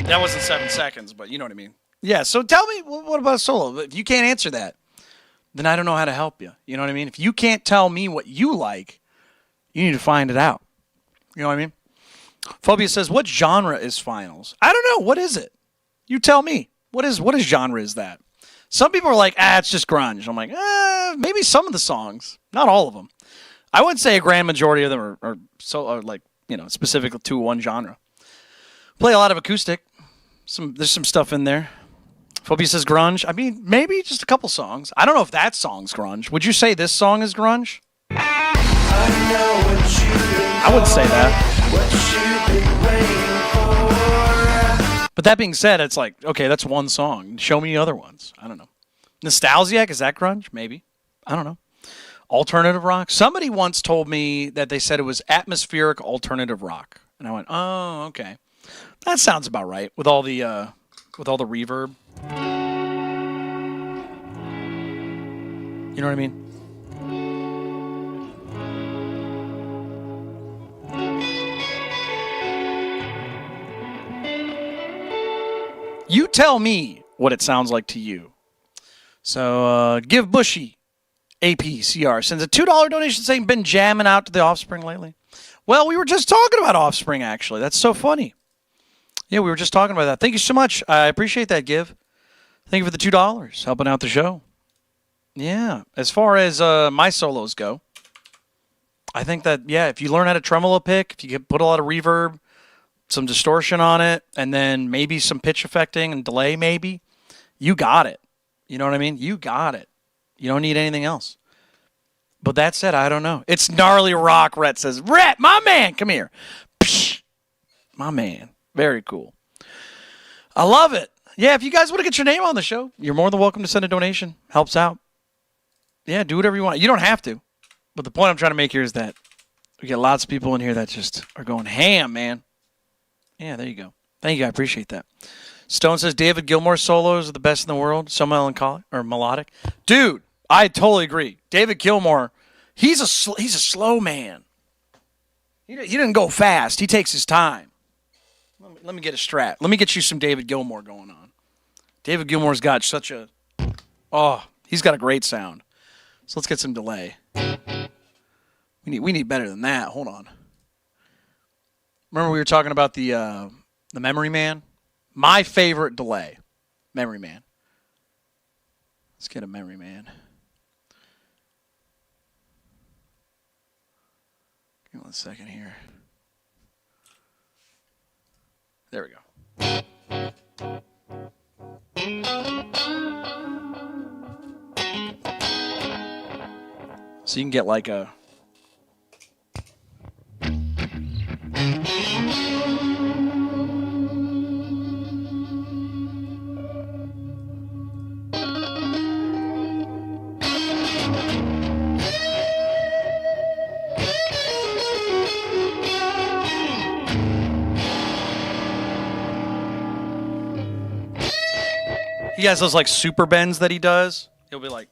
That wasn't 7 seconds, but you know what I mean. Yeah, so tell me, what about a solo? If you can't answer that, then I don't know how to help you. You know what I mean? If you can't tell me what you like, you need to find it out. You know what I mean? Phobia says, what genre is finals? I don't know. What is it? You tell me. What genre is that? Some people are like, it's just grunge. I'm like, maybe some of the songs. Not all of them. I would say a grand majority of them are like, specific to one genre. Play a lot of acoustic. There's some stuff in there. Phobia says grunge. I mean, maybe just a couple songs. I don't know if that song's grunge. Would you say this song is grunge? I wouldn't say that. But that being said, it's like, okay, that's one song. Show me other ones. I don't know. Nostalgiac, is that grunge? Maybe. I don't know. Alternative rock? Somebody once told me that they said it was atmospheric alternative rock. And I went, oh, okay. That sounds about right with all the reverb. You know what I mean? You tell me what it sounds like to you. So, Give Bushy, APCR, sends a $2 donation saying, been jamming out to the Offspring lately. Well, we were just talking about Offspring, actually. That's so funny. Yeah, we were just talking about that. Thank you so much. I appreciate that, Give. Thank you for the $2, helping out the show. Yeah, as far as my solos go, I think that, if you learn how to tremolo pick, if you put a lot of reverb, some distortion on it, and then maybe some pitch affecting and delay maybe, you got it. You know what I mean? You got it. You don't need anything else. But that said, I don't know. It's gnarly rock, Rhett says. Rhett, my man, come here. Psh, my man. Very cool. I love it. Yeah, if you guys want to get your name on the show, you're more than welcome to send a donation. Helps out. Yeah, do whatever you want. You don't have to. But the point I'm trying to make here is that we get lots of people in here that just are going ham, man. Yeah, there you go. Thank you. I appreciate that. Stone says David Gilmour's solos are the best in the world. So melancholic or melodic. Dude, I totally agree. David Gilmour, he's a slow man. He didn't go fast. He takes his time. Let me get a strat. Let me get you some David Gilmour going on. David Gilmour's got such a... Oh, he's got a great sound. So let's get some delay. We need better than that. Hold on. Remember we were talking about the Memory Man? My favorite delay. Memory Man. Let's get a Memory Man. Give me 1 second here. There we go. So you can get like a... He has those like super bends that he does. He'll be like...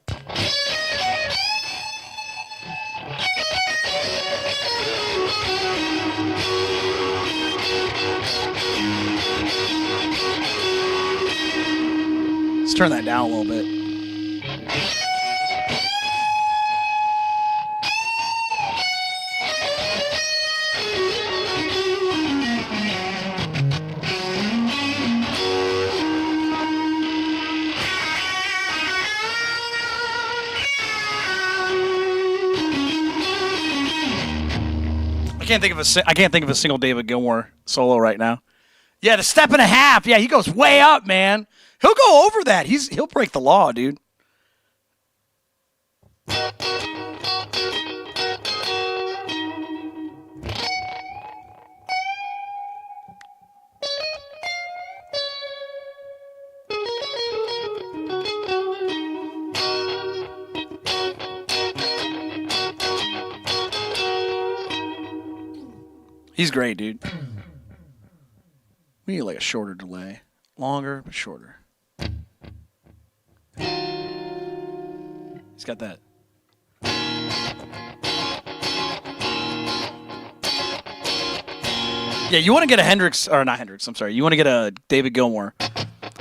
Let's turn that down a little bit. I can't think of a single David Gilmour solo right now. Yeah, the step and a half. Yeah, he goes way up, man. He'll go over that. He'll break the law, dude. He's great, dude. We need like a shorter delay. Longer, but shorter. He's got that. Yeah, you want to get a Hendrix, or not Hendrix, I'm sorry. You want to get a David Gilmour.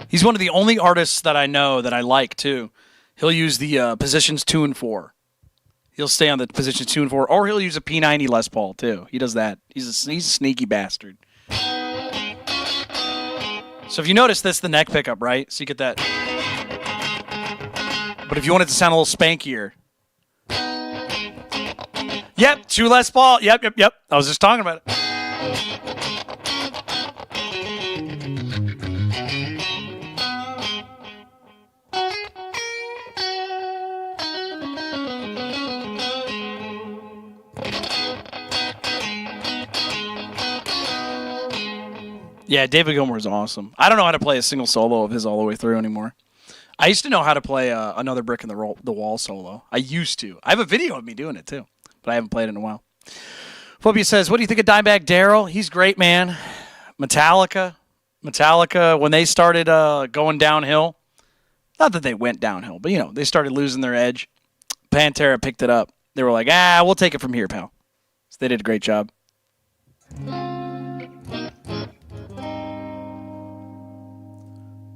He's one of the only artists that I know that I like, too. He'll use the positions 2 and 4. He'll stay on the positions 2 and 4, or he'll use a P90 Les Paul, too. He does that. He's a sneaky bastard. So if you notice, that's the neck pickup, right? So you get that. But if you want it to sound a little spankier. Yep, 2 Les Paul. Yep. I was just talking about it. Yeah, David Gilmour is awesome. I don't know how to play a single solo of his all the way through anymore. I used to know how to play Another Brick in the Wall solo. I used to. I have a video of me doing it, too. But I haven't played it in a while. Phobia says, what do you think of Dimebag Darrell? He's great, man. Metallica, when they started going downhill, not that they went downhill, but, they started losing their edge. Pantera picked it up. They were like, we'll take it from here, pal. So they did a great job.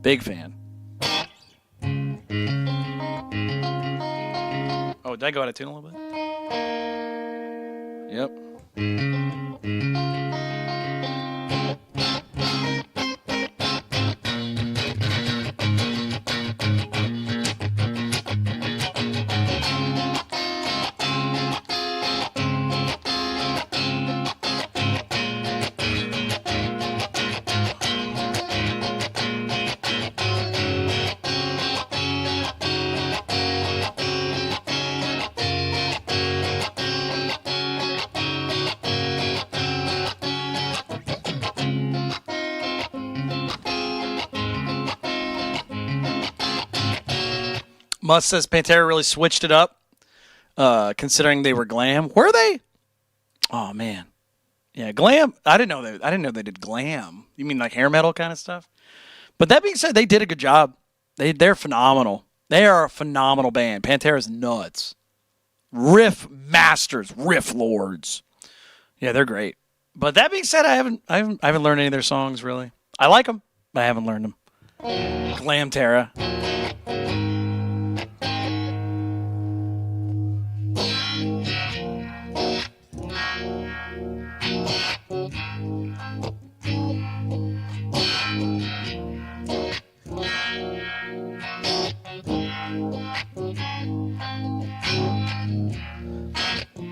Big fan. Oh, did I go out of tune a little bit? Yep. Musk says Pantera really switched it up, considering they were glam. Were they? Oh man, yeah, glam. I didn't know they did glam. You mean like hair metal kind of stuff? But that being said, they did a good job. They're phenomenal. They are a phenomenal band. Pantera's nuts. Riff masters, riff lords. Yeah, they're great. But that being said, I haven't learned any of their songs really. I like them, but I haven't learned them. Glamterra.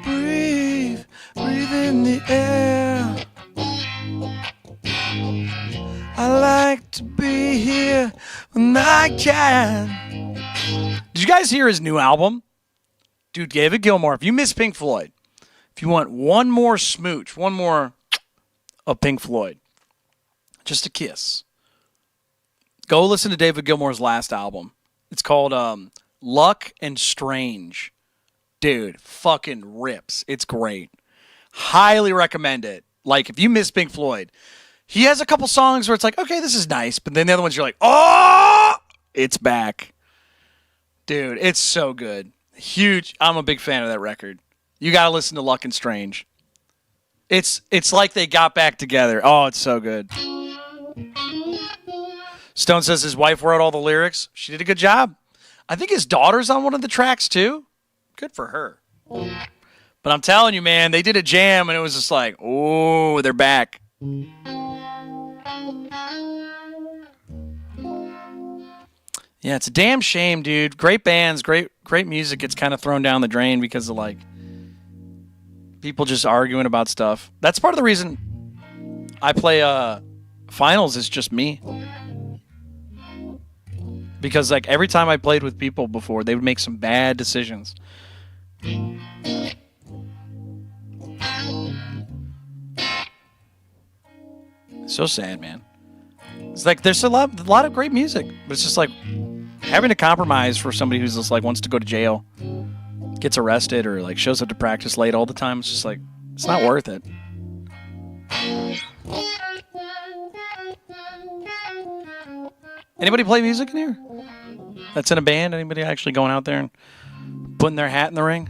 Breathe in the air. I like to be here when I can. Did you guys hear his new album? Dude, David Gilmour, if you miss Pink Floyd, if you want one more smooch, one more of Pink Floyd, just a kiss, go listen to David Gilmour's last album. It's called Luck and Strange. Dude, fucking rips. It's great. Highly recommend it. Like, if you miss Pink Floyd, he has a couple songs where it's like, okay, this is nice. But then the other ones, you're like, oh, it's back. Dude, it's so good. Huge. I'm a big fan of that record. You got to listen to Luck and Strange. It's like they got back together. Oh, it's so good. Stone says his wife wrote all the lyrics. She did a good job. I think his daughter's on one of the tracks, too. Good for her. But I'm telling you, man, they did a jam, and it was just like, oh, they're back. Yeah, it's a damn shame, dude. Great bands, great music gets kind of thrown down the drain because of, like, people just arguing about stuff. That's part of the reason I play finals is just me. Because, like, every time I played with people before, they would make some bad decisions. So sad, man. It's like there's a lot of great music, but it's just like having to compromise for somebody who's just like wants to go to jail, gets arrested, or like shows up to practice late all the time. It's just like it's not worth it. Anybody play music in here? That's in a band? Anybody actually going out there and putting their hat in the ring?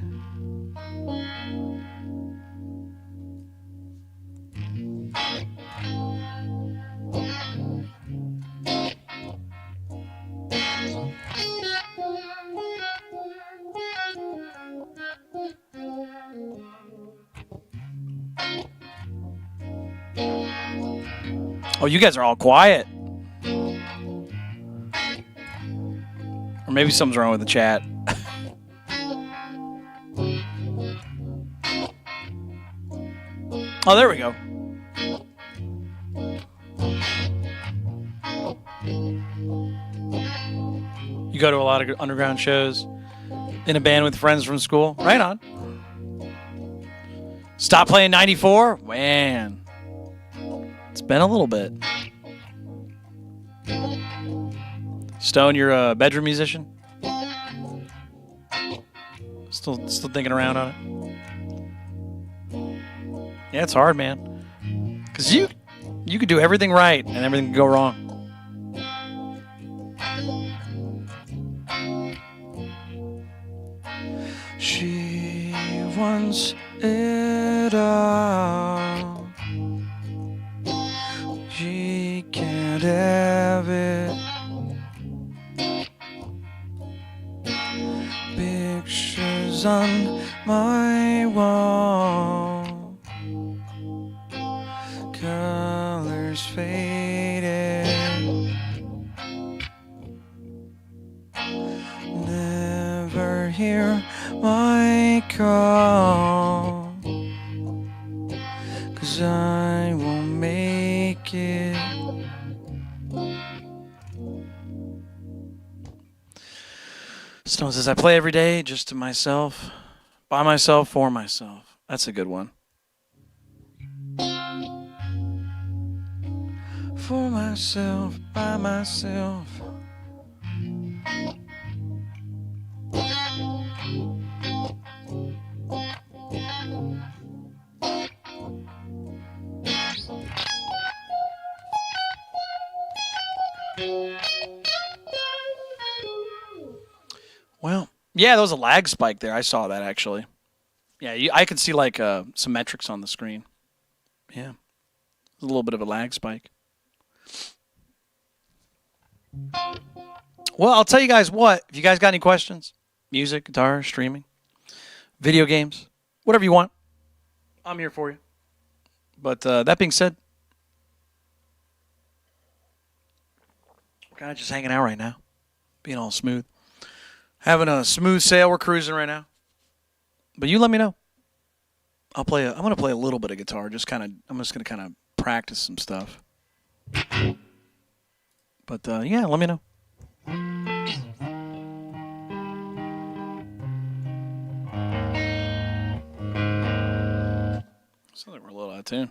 Oh, you guys are all quiet. Or maybe something's wrong with the chat. Oh, there we go. You go to a lot of underground shows in a band with friends from school? Right on. Stop playing 94? Man. It's been a little bit. Stone, you're a bedroom musician? Still thinking around on it? Yeah, it's hard, man. Because you could do everything right and everything could go wrong. She wants it all. She can't have it. Pictures on my wall, colors faded. Never hear my call, 'cause I won't make it. Stone says, I play every day just to myself, by myself, for myself. That's a good one. For myself, by myself. Well, yeah, there was a lag spike there. I saw that actually. Yeah, I could see like some metrics on the screen. Yeah, a little bit of a lag spike. Well, I'll tell you guys what. If you guys got any questions, music, guitar, streaming, video games, whatever you want, I'm here for you. But that being said, we're kind of just hanging out right now, being all smooth, having a smooth sail. We're cruising right now. But you let me know. I'm gonna play a little bit of guitar. I'm just gonna kind of practice some stuff. But yeah, let me know. Sounds like we're a little out of tune.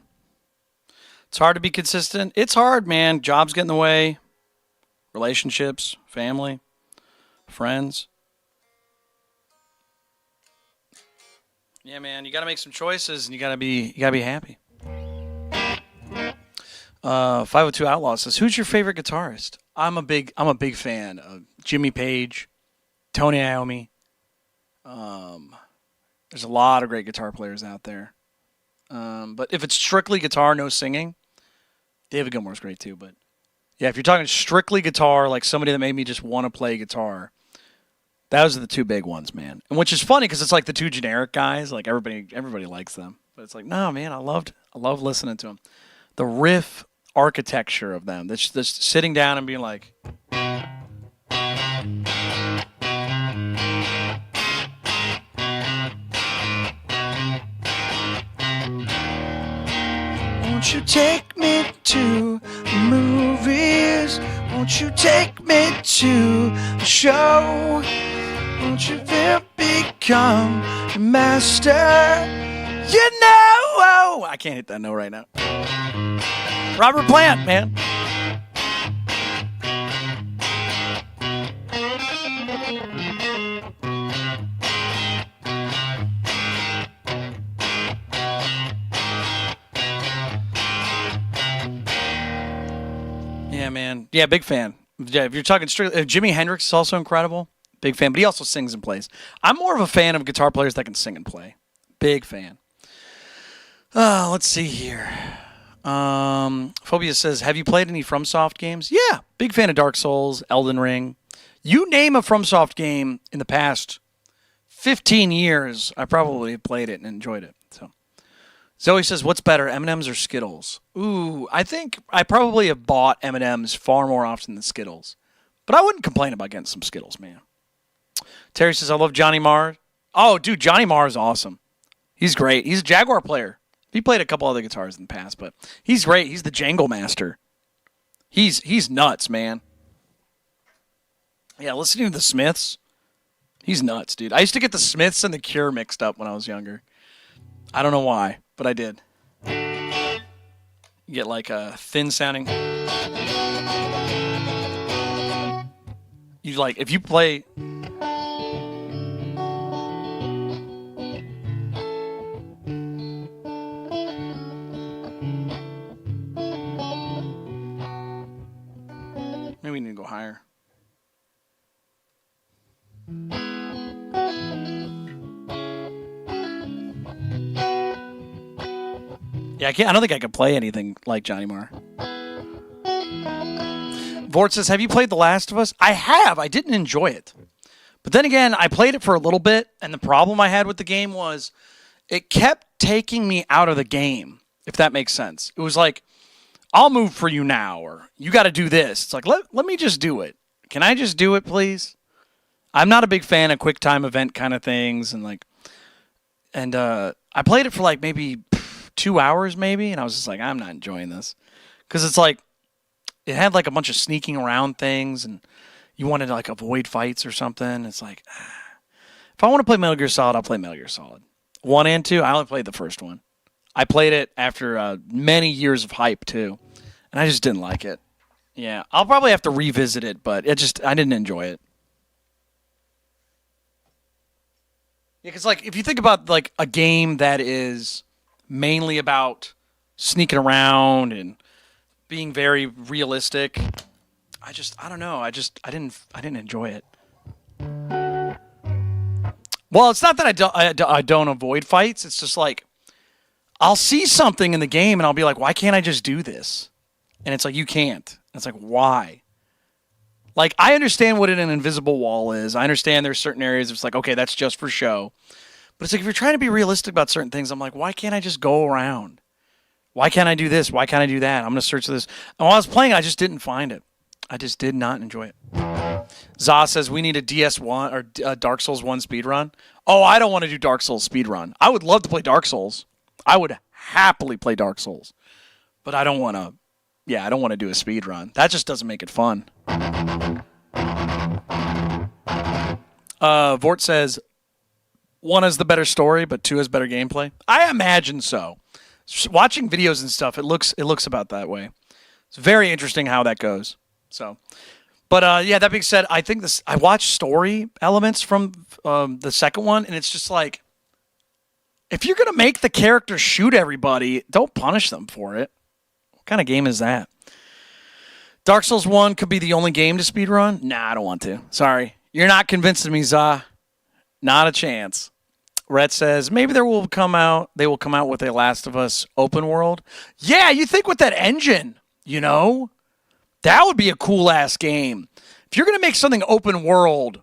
It's hard to be consistent. It's hard, man. Jobs get in the way. Relationships, family, friends. Yeah, man. You got to make some choices, and you got to be happy. 502 Outlaw says, "Who's your favorite guitarist?" I'm a big fan of Jimmy Page, Tony Iommi. There's a lot of great guitar players out there. But if it's strictly guitar, no singing, David Gilmour's great too. But yeah, if you're talking strictly guitar, like somebody that made me just want to play guitar, those are the two big ones, man. And which is funny because it's like the two generic guys. Like everybody likes them, but it's like, no, man, I love listening to them. The riff architecture of them. That's just sitting down and being like. Won't you take me to the movies? Won't you take me to the show? Won't you become a master? You know, I can't hit that note right now. Robert Plant, man. Yeah, man. Yeah, big fan. Yeah, if you're talking strictly, Jimi Hendrix is also incredible. Big fan, but he also sings and plays. I'm more of a fan of guitar players that can sing and play. Big fan. Let's see here. Phobia says, "Have you played any FromSoft games?" Yeah, big fan of Dark Souls, Elden Ring. You name a FromSoft game in the past 15 years, I probably played it and enjoyed it. So, Zoe says, "What's better, M&Ms or Skittles?" Ooh, I think I probably have bought M&Ms far more often than Skittles, but I wouldn't complain about getting some Skittles, man. Terry says, "I love Johnny Marr." Oh, dude, Johnny Marr is awesome. He's great. He's a Jaguar player. He played a couple other guitars in the past, but he's great. He's the jangle master. He's nuts, man. Yeah, listening to the Smiths, he's nuts, dude. I used to get the Smiths and the Cure mixed up when I was younger. I don't know why, but I did. You get like a thin sounding. You like if you play. Maybe we need to go higher. Yeah, I don't think I could play anything like Johnny Marr. Vort says, "Have you played The Last of Us?" I have. I didn't enjoy it. But then again, I played it for a little bit, and the problem I had with the game was it kept taking me out of the game, if that makes sense. It was like, I'll move for you now, or you got to do this. It's like, let me just do it. Can I just do it, please? I'm not a big fan of quick time event kind of things, and I played it for like maybe 2 hours, maybe, and I was just like, I'm not enjoying this, because it's like it had like a bunch of sneaking around things, and you wanted to like avoid fights or something. It's like, if I want to play Metal Gear Solid, I'll play Metal Gear Solid 1 and 2. I only played the first one. I played it after many years of hype too, and I just didn't like it. Yeah, I'll probably have to revisit it, but I didn't enjoy it. Yeah, because like if you think about like a game that is mainly about sneaking around and being very realistic, I don't know. I didn't enjoy it. Well, it's not that I don't avoid fights. It's just like I'll see something in the game and I'll be like, why can't I just do this? And it's like, you can't. And it's like, why? Like, I understand what an invisible wall is. I understand there's certain areas it's like, okay, that's just for show. But it's like, if you're trying to be realistic about certain things, I'm like, why can't I just go around? Why can't I do this? Why can't I do that? I'm going to search this. And while I was playing, I just didn't find it. I just did not enjoy it. Zah says we need a DS1 or Dark Souls 1 speedrun. Oh, I don't want to do Dark Souls speedrun. I would love to play Dark Souls. I would happily play Dark Souls. But I don't want to, I don't want to do a speedrun. That just doesn't make it fun. Vort says 1 has the better story, but 2 has better gameplay. I imagine so. Watching videos and stuff, it looks about that way. It's very interesting how that goes. So, but that being said, I think I watched story elements from the second one, and it's just like, if you're gonna make the character shoot everybody, don't punish them for it. What kind of game is that? Dark Souls 1 could be the only game to speedrun? Nah, I don't want to. Sorry. You're not convincing me, Zah. Not a chance. Rhett says, maybe they will come out with a Last of Us open world. Yeah, you think with that engine, that would be a cool-ass game. If you're going to make something open world,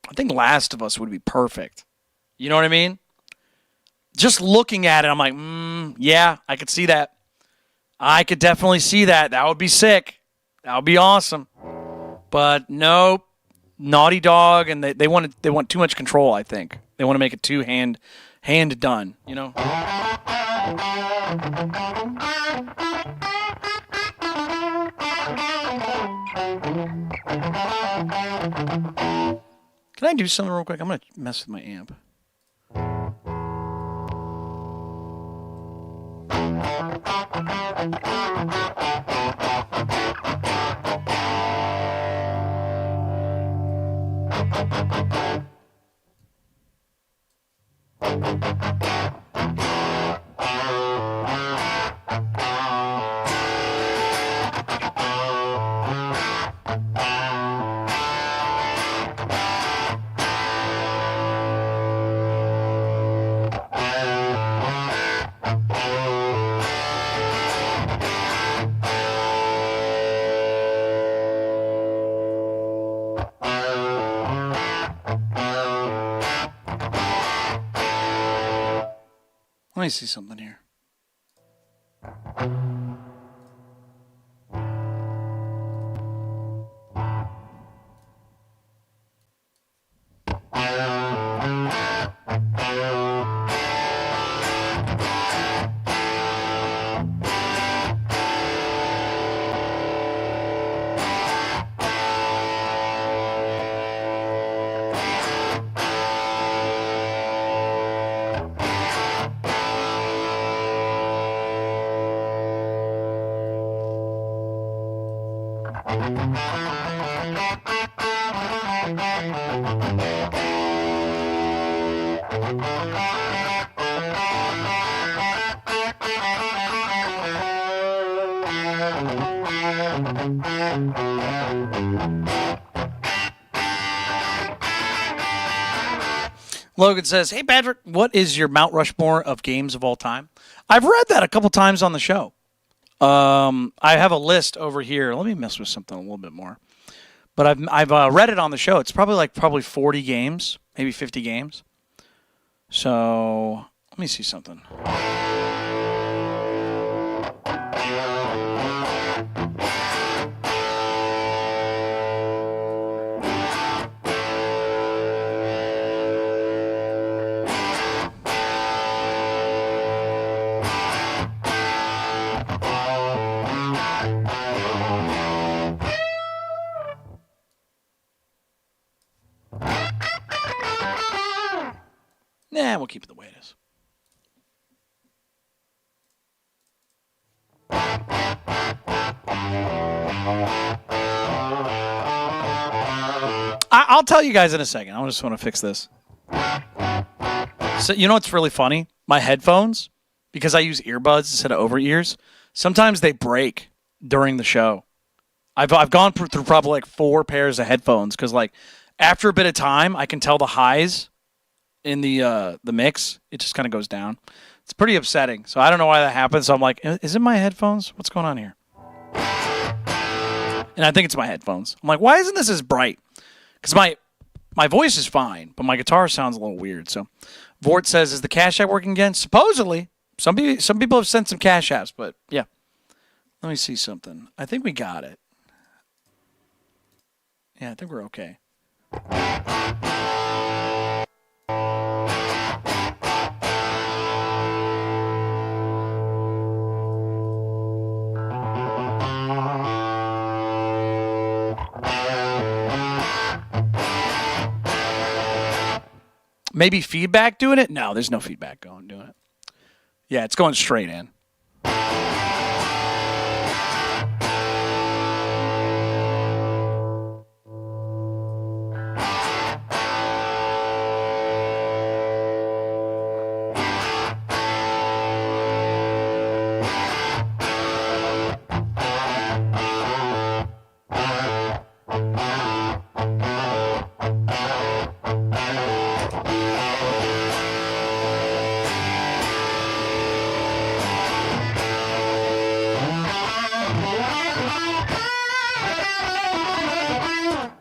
I think Last of Us would be perfect. You know what I mean? Just looking at it, I'm like, yeah, I could see that. I could definitely see that. That would be sick. That would be awesome. But nope. Naughty Dog, and they want too much control, I think. They want to make it too hand done, Can I do something real quick? I'm going to mess with my amp. Let me see something here. Logan says, hey, Patrick, what is your Mount Rushmore of games of all time? I've read that a couple times on the show. I have a list over here. Let me mess with something a little bit more. But I've read it on the show. It's probably 40 games, maybe 50 games. So let me see something. Nah, we'll keep it the way it is. I'll tell you guys in a second. I just want to fix this. So, you know what's really funny? My headphones, because I use earbuds instead of over ears, sometimes they break during the show. I've gone through probably like 4 pairs of headphones because like after a bit of time, I can tell the highs in the mix, it just kind of goes down. It's pretty upsetting. So I don't know why that happens. So I'm like, is it my headphones? What's going on here? And I think it's my headphones. I'm like, why isn't this as bright? Because my voice is fine, but my guitar sounds a little weird. So Vort says, is the Cash App working again? Supposedly. Some people have sent some Cash Apps, but yeah. Let me see something. I think we got it. Yeah, I think we're okay. Maybe feedback doing it? No, there's no feedback doing it. Yeah, it's going straight in.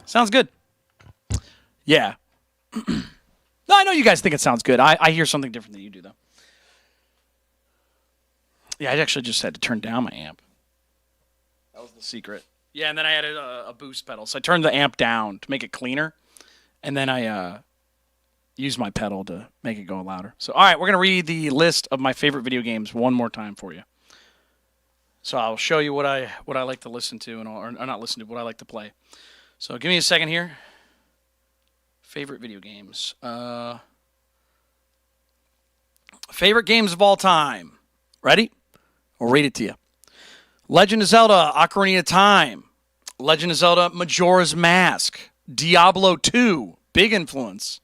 Sounds good. Yeah. No, I know you guys think it sounds good. I hear something different than you do, though. Yeah, I actually just had to turn down my amp. That was the secret. Yeah, and then I added a boost pedal. So I turned the amp down to make it cleaner, and then I used my pedal to make it go louder. So, all right, we're going to read the list of my favorite video games one more time for you. So I'll show you what I like to listen to, or not listen to, what I like to play. So give me a second here. Favorite video games. Favorite games of all time. Ready? I'll read it to you. Legend of Zelda Ocarina of Time. Legend of Zelda Majora's Mask. Diablo 2. Big influence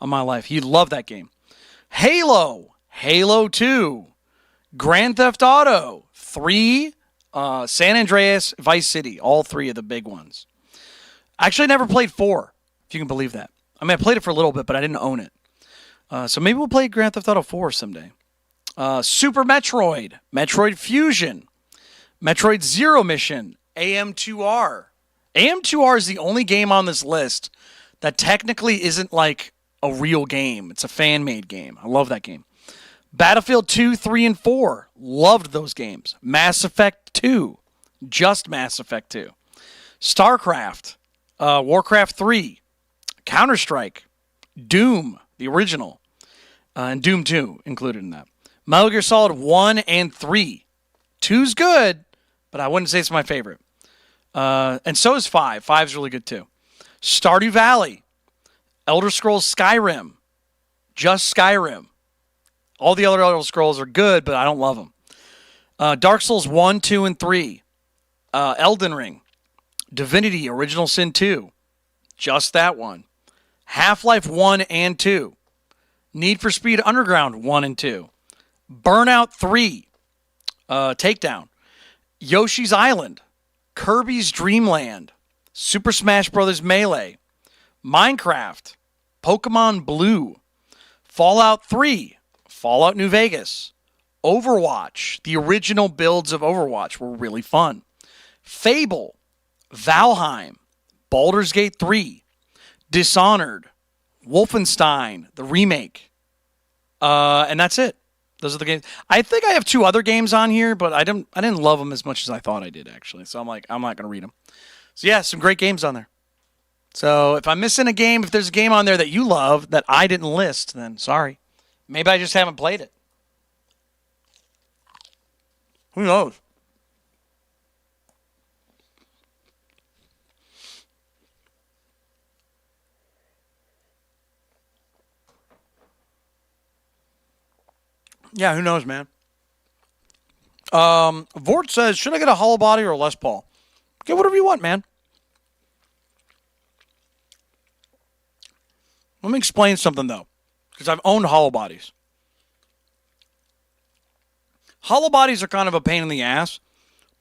on my life. You love that game. Halo. Halo 2. Grand Theft Auto 3. San Andreas, Vice City. All three of the big ones. I actually never played 4, if you can believe that. I mean, I played it for a little bit, but I didn't own it. So maybe we'll play Grand Theft Auto 4 someday. Super Metroid, Metroid Fusion, Metroid Zero Mission, AM2R. AM2R is the only game on this list that technically isn't like a real game. It's a fan-made game. I love that game. Battlefield 2, 3, and 4. Loved those games. Mass Effect 2. Just Mass Effect 2. StarCraft. Warcraft 3, Counter-Strike, Doom, the original, and Doom 2 included in that. Metal Gear Solid 1 and 3. 2's good, but I wouldn't say it's my favorite. And so is 5. 5's really good too. Stardew Valley, Elder Scrolls Skyrim, just Skyrim. All the other Elder Scrolls are good, but I don't love them. Dark Souls 1, 2, and 3. Elden Ring. Divinity, Original Sin 2. Just that one. Half-Life 1 and 2. Need for Speed Underground 1 and 2. Burnout 3. Takedown. Yoshi's Island. Kirby's Dream Land. Super Smash Bros. Melee. Minecraft. Pokemon Blue. Fallout 3. Fallout New Vegas. Overwatch. The original builds of Overwatch were really fun. Fable. Valheim, Baldur's Gate 3, Dishonored, Wolfenstein, the remake, and that's it. Those are the games. I think I have 2 other games on here, but I didn't love them as much as I thought I did, actually. So I'm not going to read them. So yeah, some great games on there. So if I'm missing a game, if there's a game on there that you love that I didn't list, then sorry. Maybe I just haven't played it. Who knows? Yeah, who knows, man? Vort says, should I get a hollow body or a Les Paul? Get whatever you want, man. Let me explain something, though, because I've owned hollow bodies. Hollow bodies are kind of a pain in the ass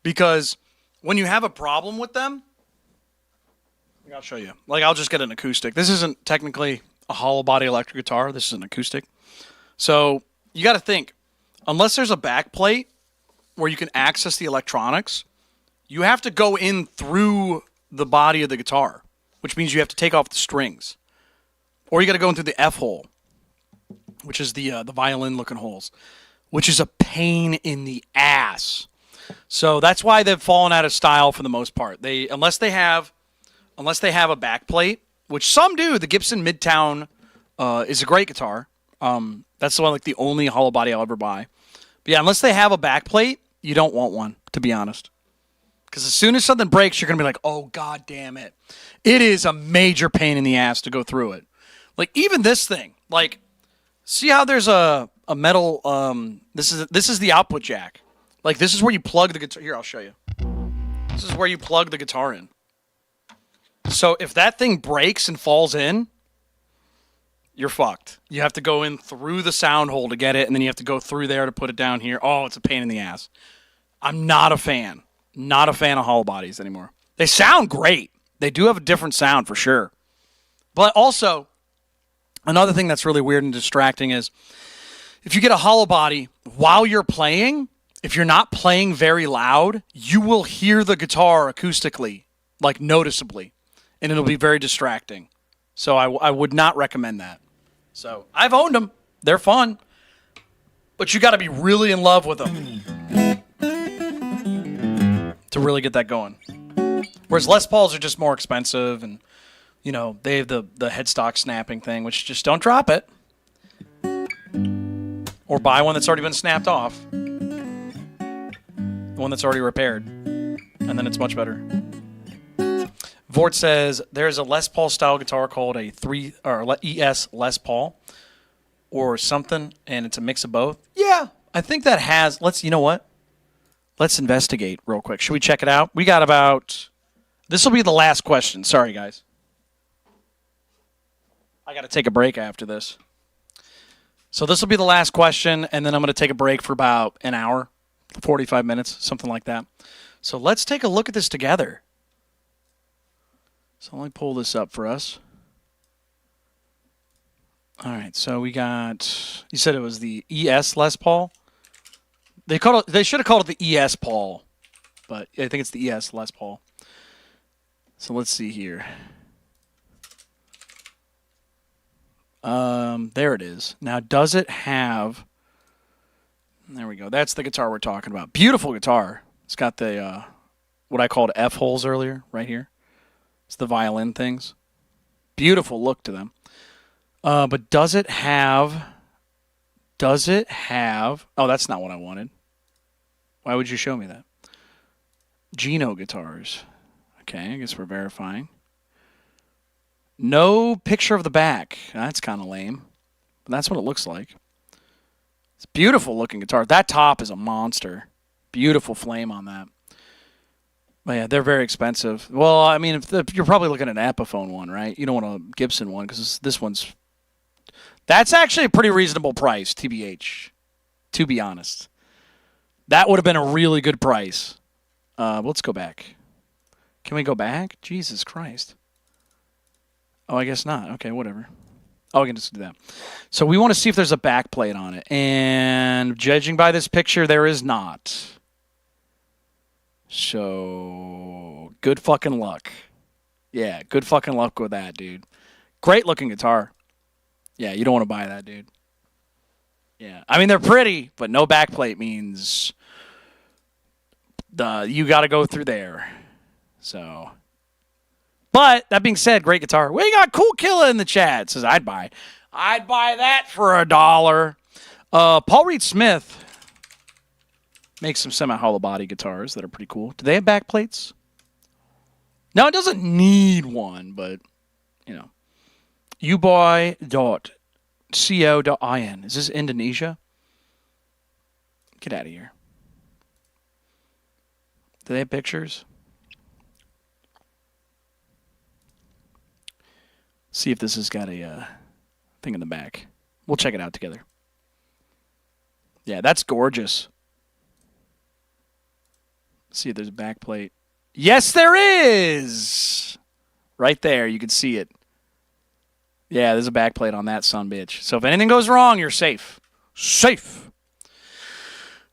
because when you have a problem with them, I'll show you. Like, I'll just get an acoustic. This isn't technically a hollow body electric guitar. This is an acoustic. So you got to think, unless there's a back plate where you can access the electronics, you have to go in through the body of the guitar, which means you have to take off the strings. Or you got to go in through the F hole, which is the violin-looking holes, which is a pain in the ass. So that's why they've fallen out of style for the most part. Unless they have a back plate, which some do. The Gibson Midtown is a great guitar. That's the one, like the only hollow body I'll ever buy. But yeah, unless they have a back plate, you don't want one, to be honest. Because as soon as something breaks, you're gonna be like, "Oh God damn it!" It is a major pain in the ass to go through it. Like even this thing, like, see how there's a metal. This is the output jack. Like this is where you plug the guitar. Here, I'll show you. This is where you plug the guitar in. So if that thing breaks and falls in, you're fucked. You have to go in through the sound hole to get it, and then you have to go through there to put it down here. Oh, it's a pain in the ass. I'm not a fan. Not a fan of hollow bodies anymore. They sound great. They do have a different sound for sure. But also, another thing that's really weird and distracting is if you get a hollow body while you're playing, if you're not playing very loud, you will hear the guitar acoustically, like noticeably, and it'll be very distracting. So I would not recommend that. So I've owned them. They're fun. But you got to be really in love with them to really get that going. Whereas Les Pauls are just more expensive, and you know they have the headstock snapping thing, which just don't drop it, or buy one that's already been snapped off, the one that's already repaired, and then it's much better. Vort says there's a Les Paul style guitar called a ES Les Paul or something, and it's a mix of both. Yeah, I think that has. You know what? Let's investigate real quick. Should we check it out? We got about... This will be the last question. Sorry, guys. I got to take a break after this. So this will be the last question, and then I'm going to take a break for about an hour, 45 minutes, something like that. So let's take a look at this together. So let me pull this up for us. All right, so we got... You said it was the ES Les Paul? They should have called it the ES Paul, but I think it's the ES Les Paul. So let's see here. There it is. Now, does it have... There we go. That's the guitar we're talking about. Beautiful guitar. It's got the, what I called F holes earlier, right here. It's the violin things. Beautiful look to them. But does it have... Oh, that's not what I wanted. Why would you show me that? Gino guitars. Okay, I guess we're verifying. No picture of the back. That's kind of lame. But that's what it looks like. It's a beautiful looking guitar. That top is a monster. Beautiful flame on that. But yeah, they're very expensive. Well, I mean, if you're probably looking at an Epiphone one, right? You don't want a Gibson one because this one's... That's actually a pretty reasonable price, TBH, to be honest. That would have been a really good price. Let's go back. Can we go back? Jesus Christ. Oh, I guess not. Okay, whatever. Oh, we can just do that. So we want to see if there's a back plate on it. And judging by this picture, there is not. So, good fucking luck. Yeah, good fucking luck with that, dude. Great looking guitar. Yeah, you don't want to buy that, dude. Yeah, I mean, they're pretty, but no backplate means you got to go through there. So, but that being said, great guitar. We got Cool Killa in the chat. Says I'd buy that for $1. Paul Reed Smith makes some semi-hollow body guitars that are pretty cool. Do they have backplates? No, it doesn't need one, but you know. uboy.co.in. Is this Indonesia? Get out of here. Do they have pictures? See if this has got a thing in the back. We'll check it out together. Yeah, that's gorgeous. See if there's a back plate. Yes, there is! Right there, you can see it. Yeah, there's a backplate on that sumbitch. So if anything goes wrong, you're safe. Safe.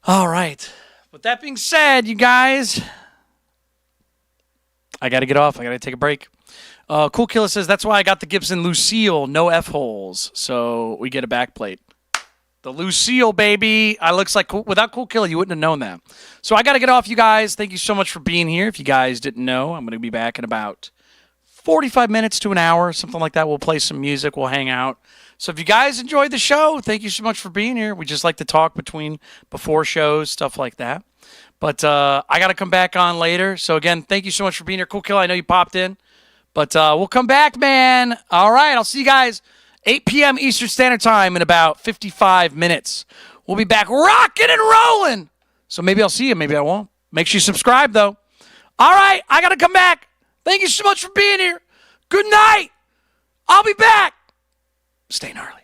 All right. With that being said, you guys, I got to get off. I got to take a break. Cool Killer says, that's why I got the Gibson Lucille, no F-holes. So we get a backplate. The Lucille, baby. Looks like without Cool Killer, you wouldn't have known that. So I got to get off, you guys. Thank you so much for being here. If you guys didn't know, I'm going to be back in about 45 minutes to an hour, something like that. We'll play some music. We'll hang out. So if you guys enjoyed the show, thank you so much for being here. We just like to talk before shows, stuff like that. But I got to come back on later. So again, thank you so much for being here. Cool Killer, I know you popped in. But we'll come back, man. All right, I'll see you guys 8 p.m. Eastern Standard Time in about 55 minutes. We'll be back rocking and rolling. So maybe I'll see you, maybe I won't. Make sure you subscribe, though. All right, I got to come back. Thank you so much for being here. Good night. I'll be back. Stay gnarly.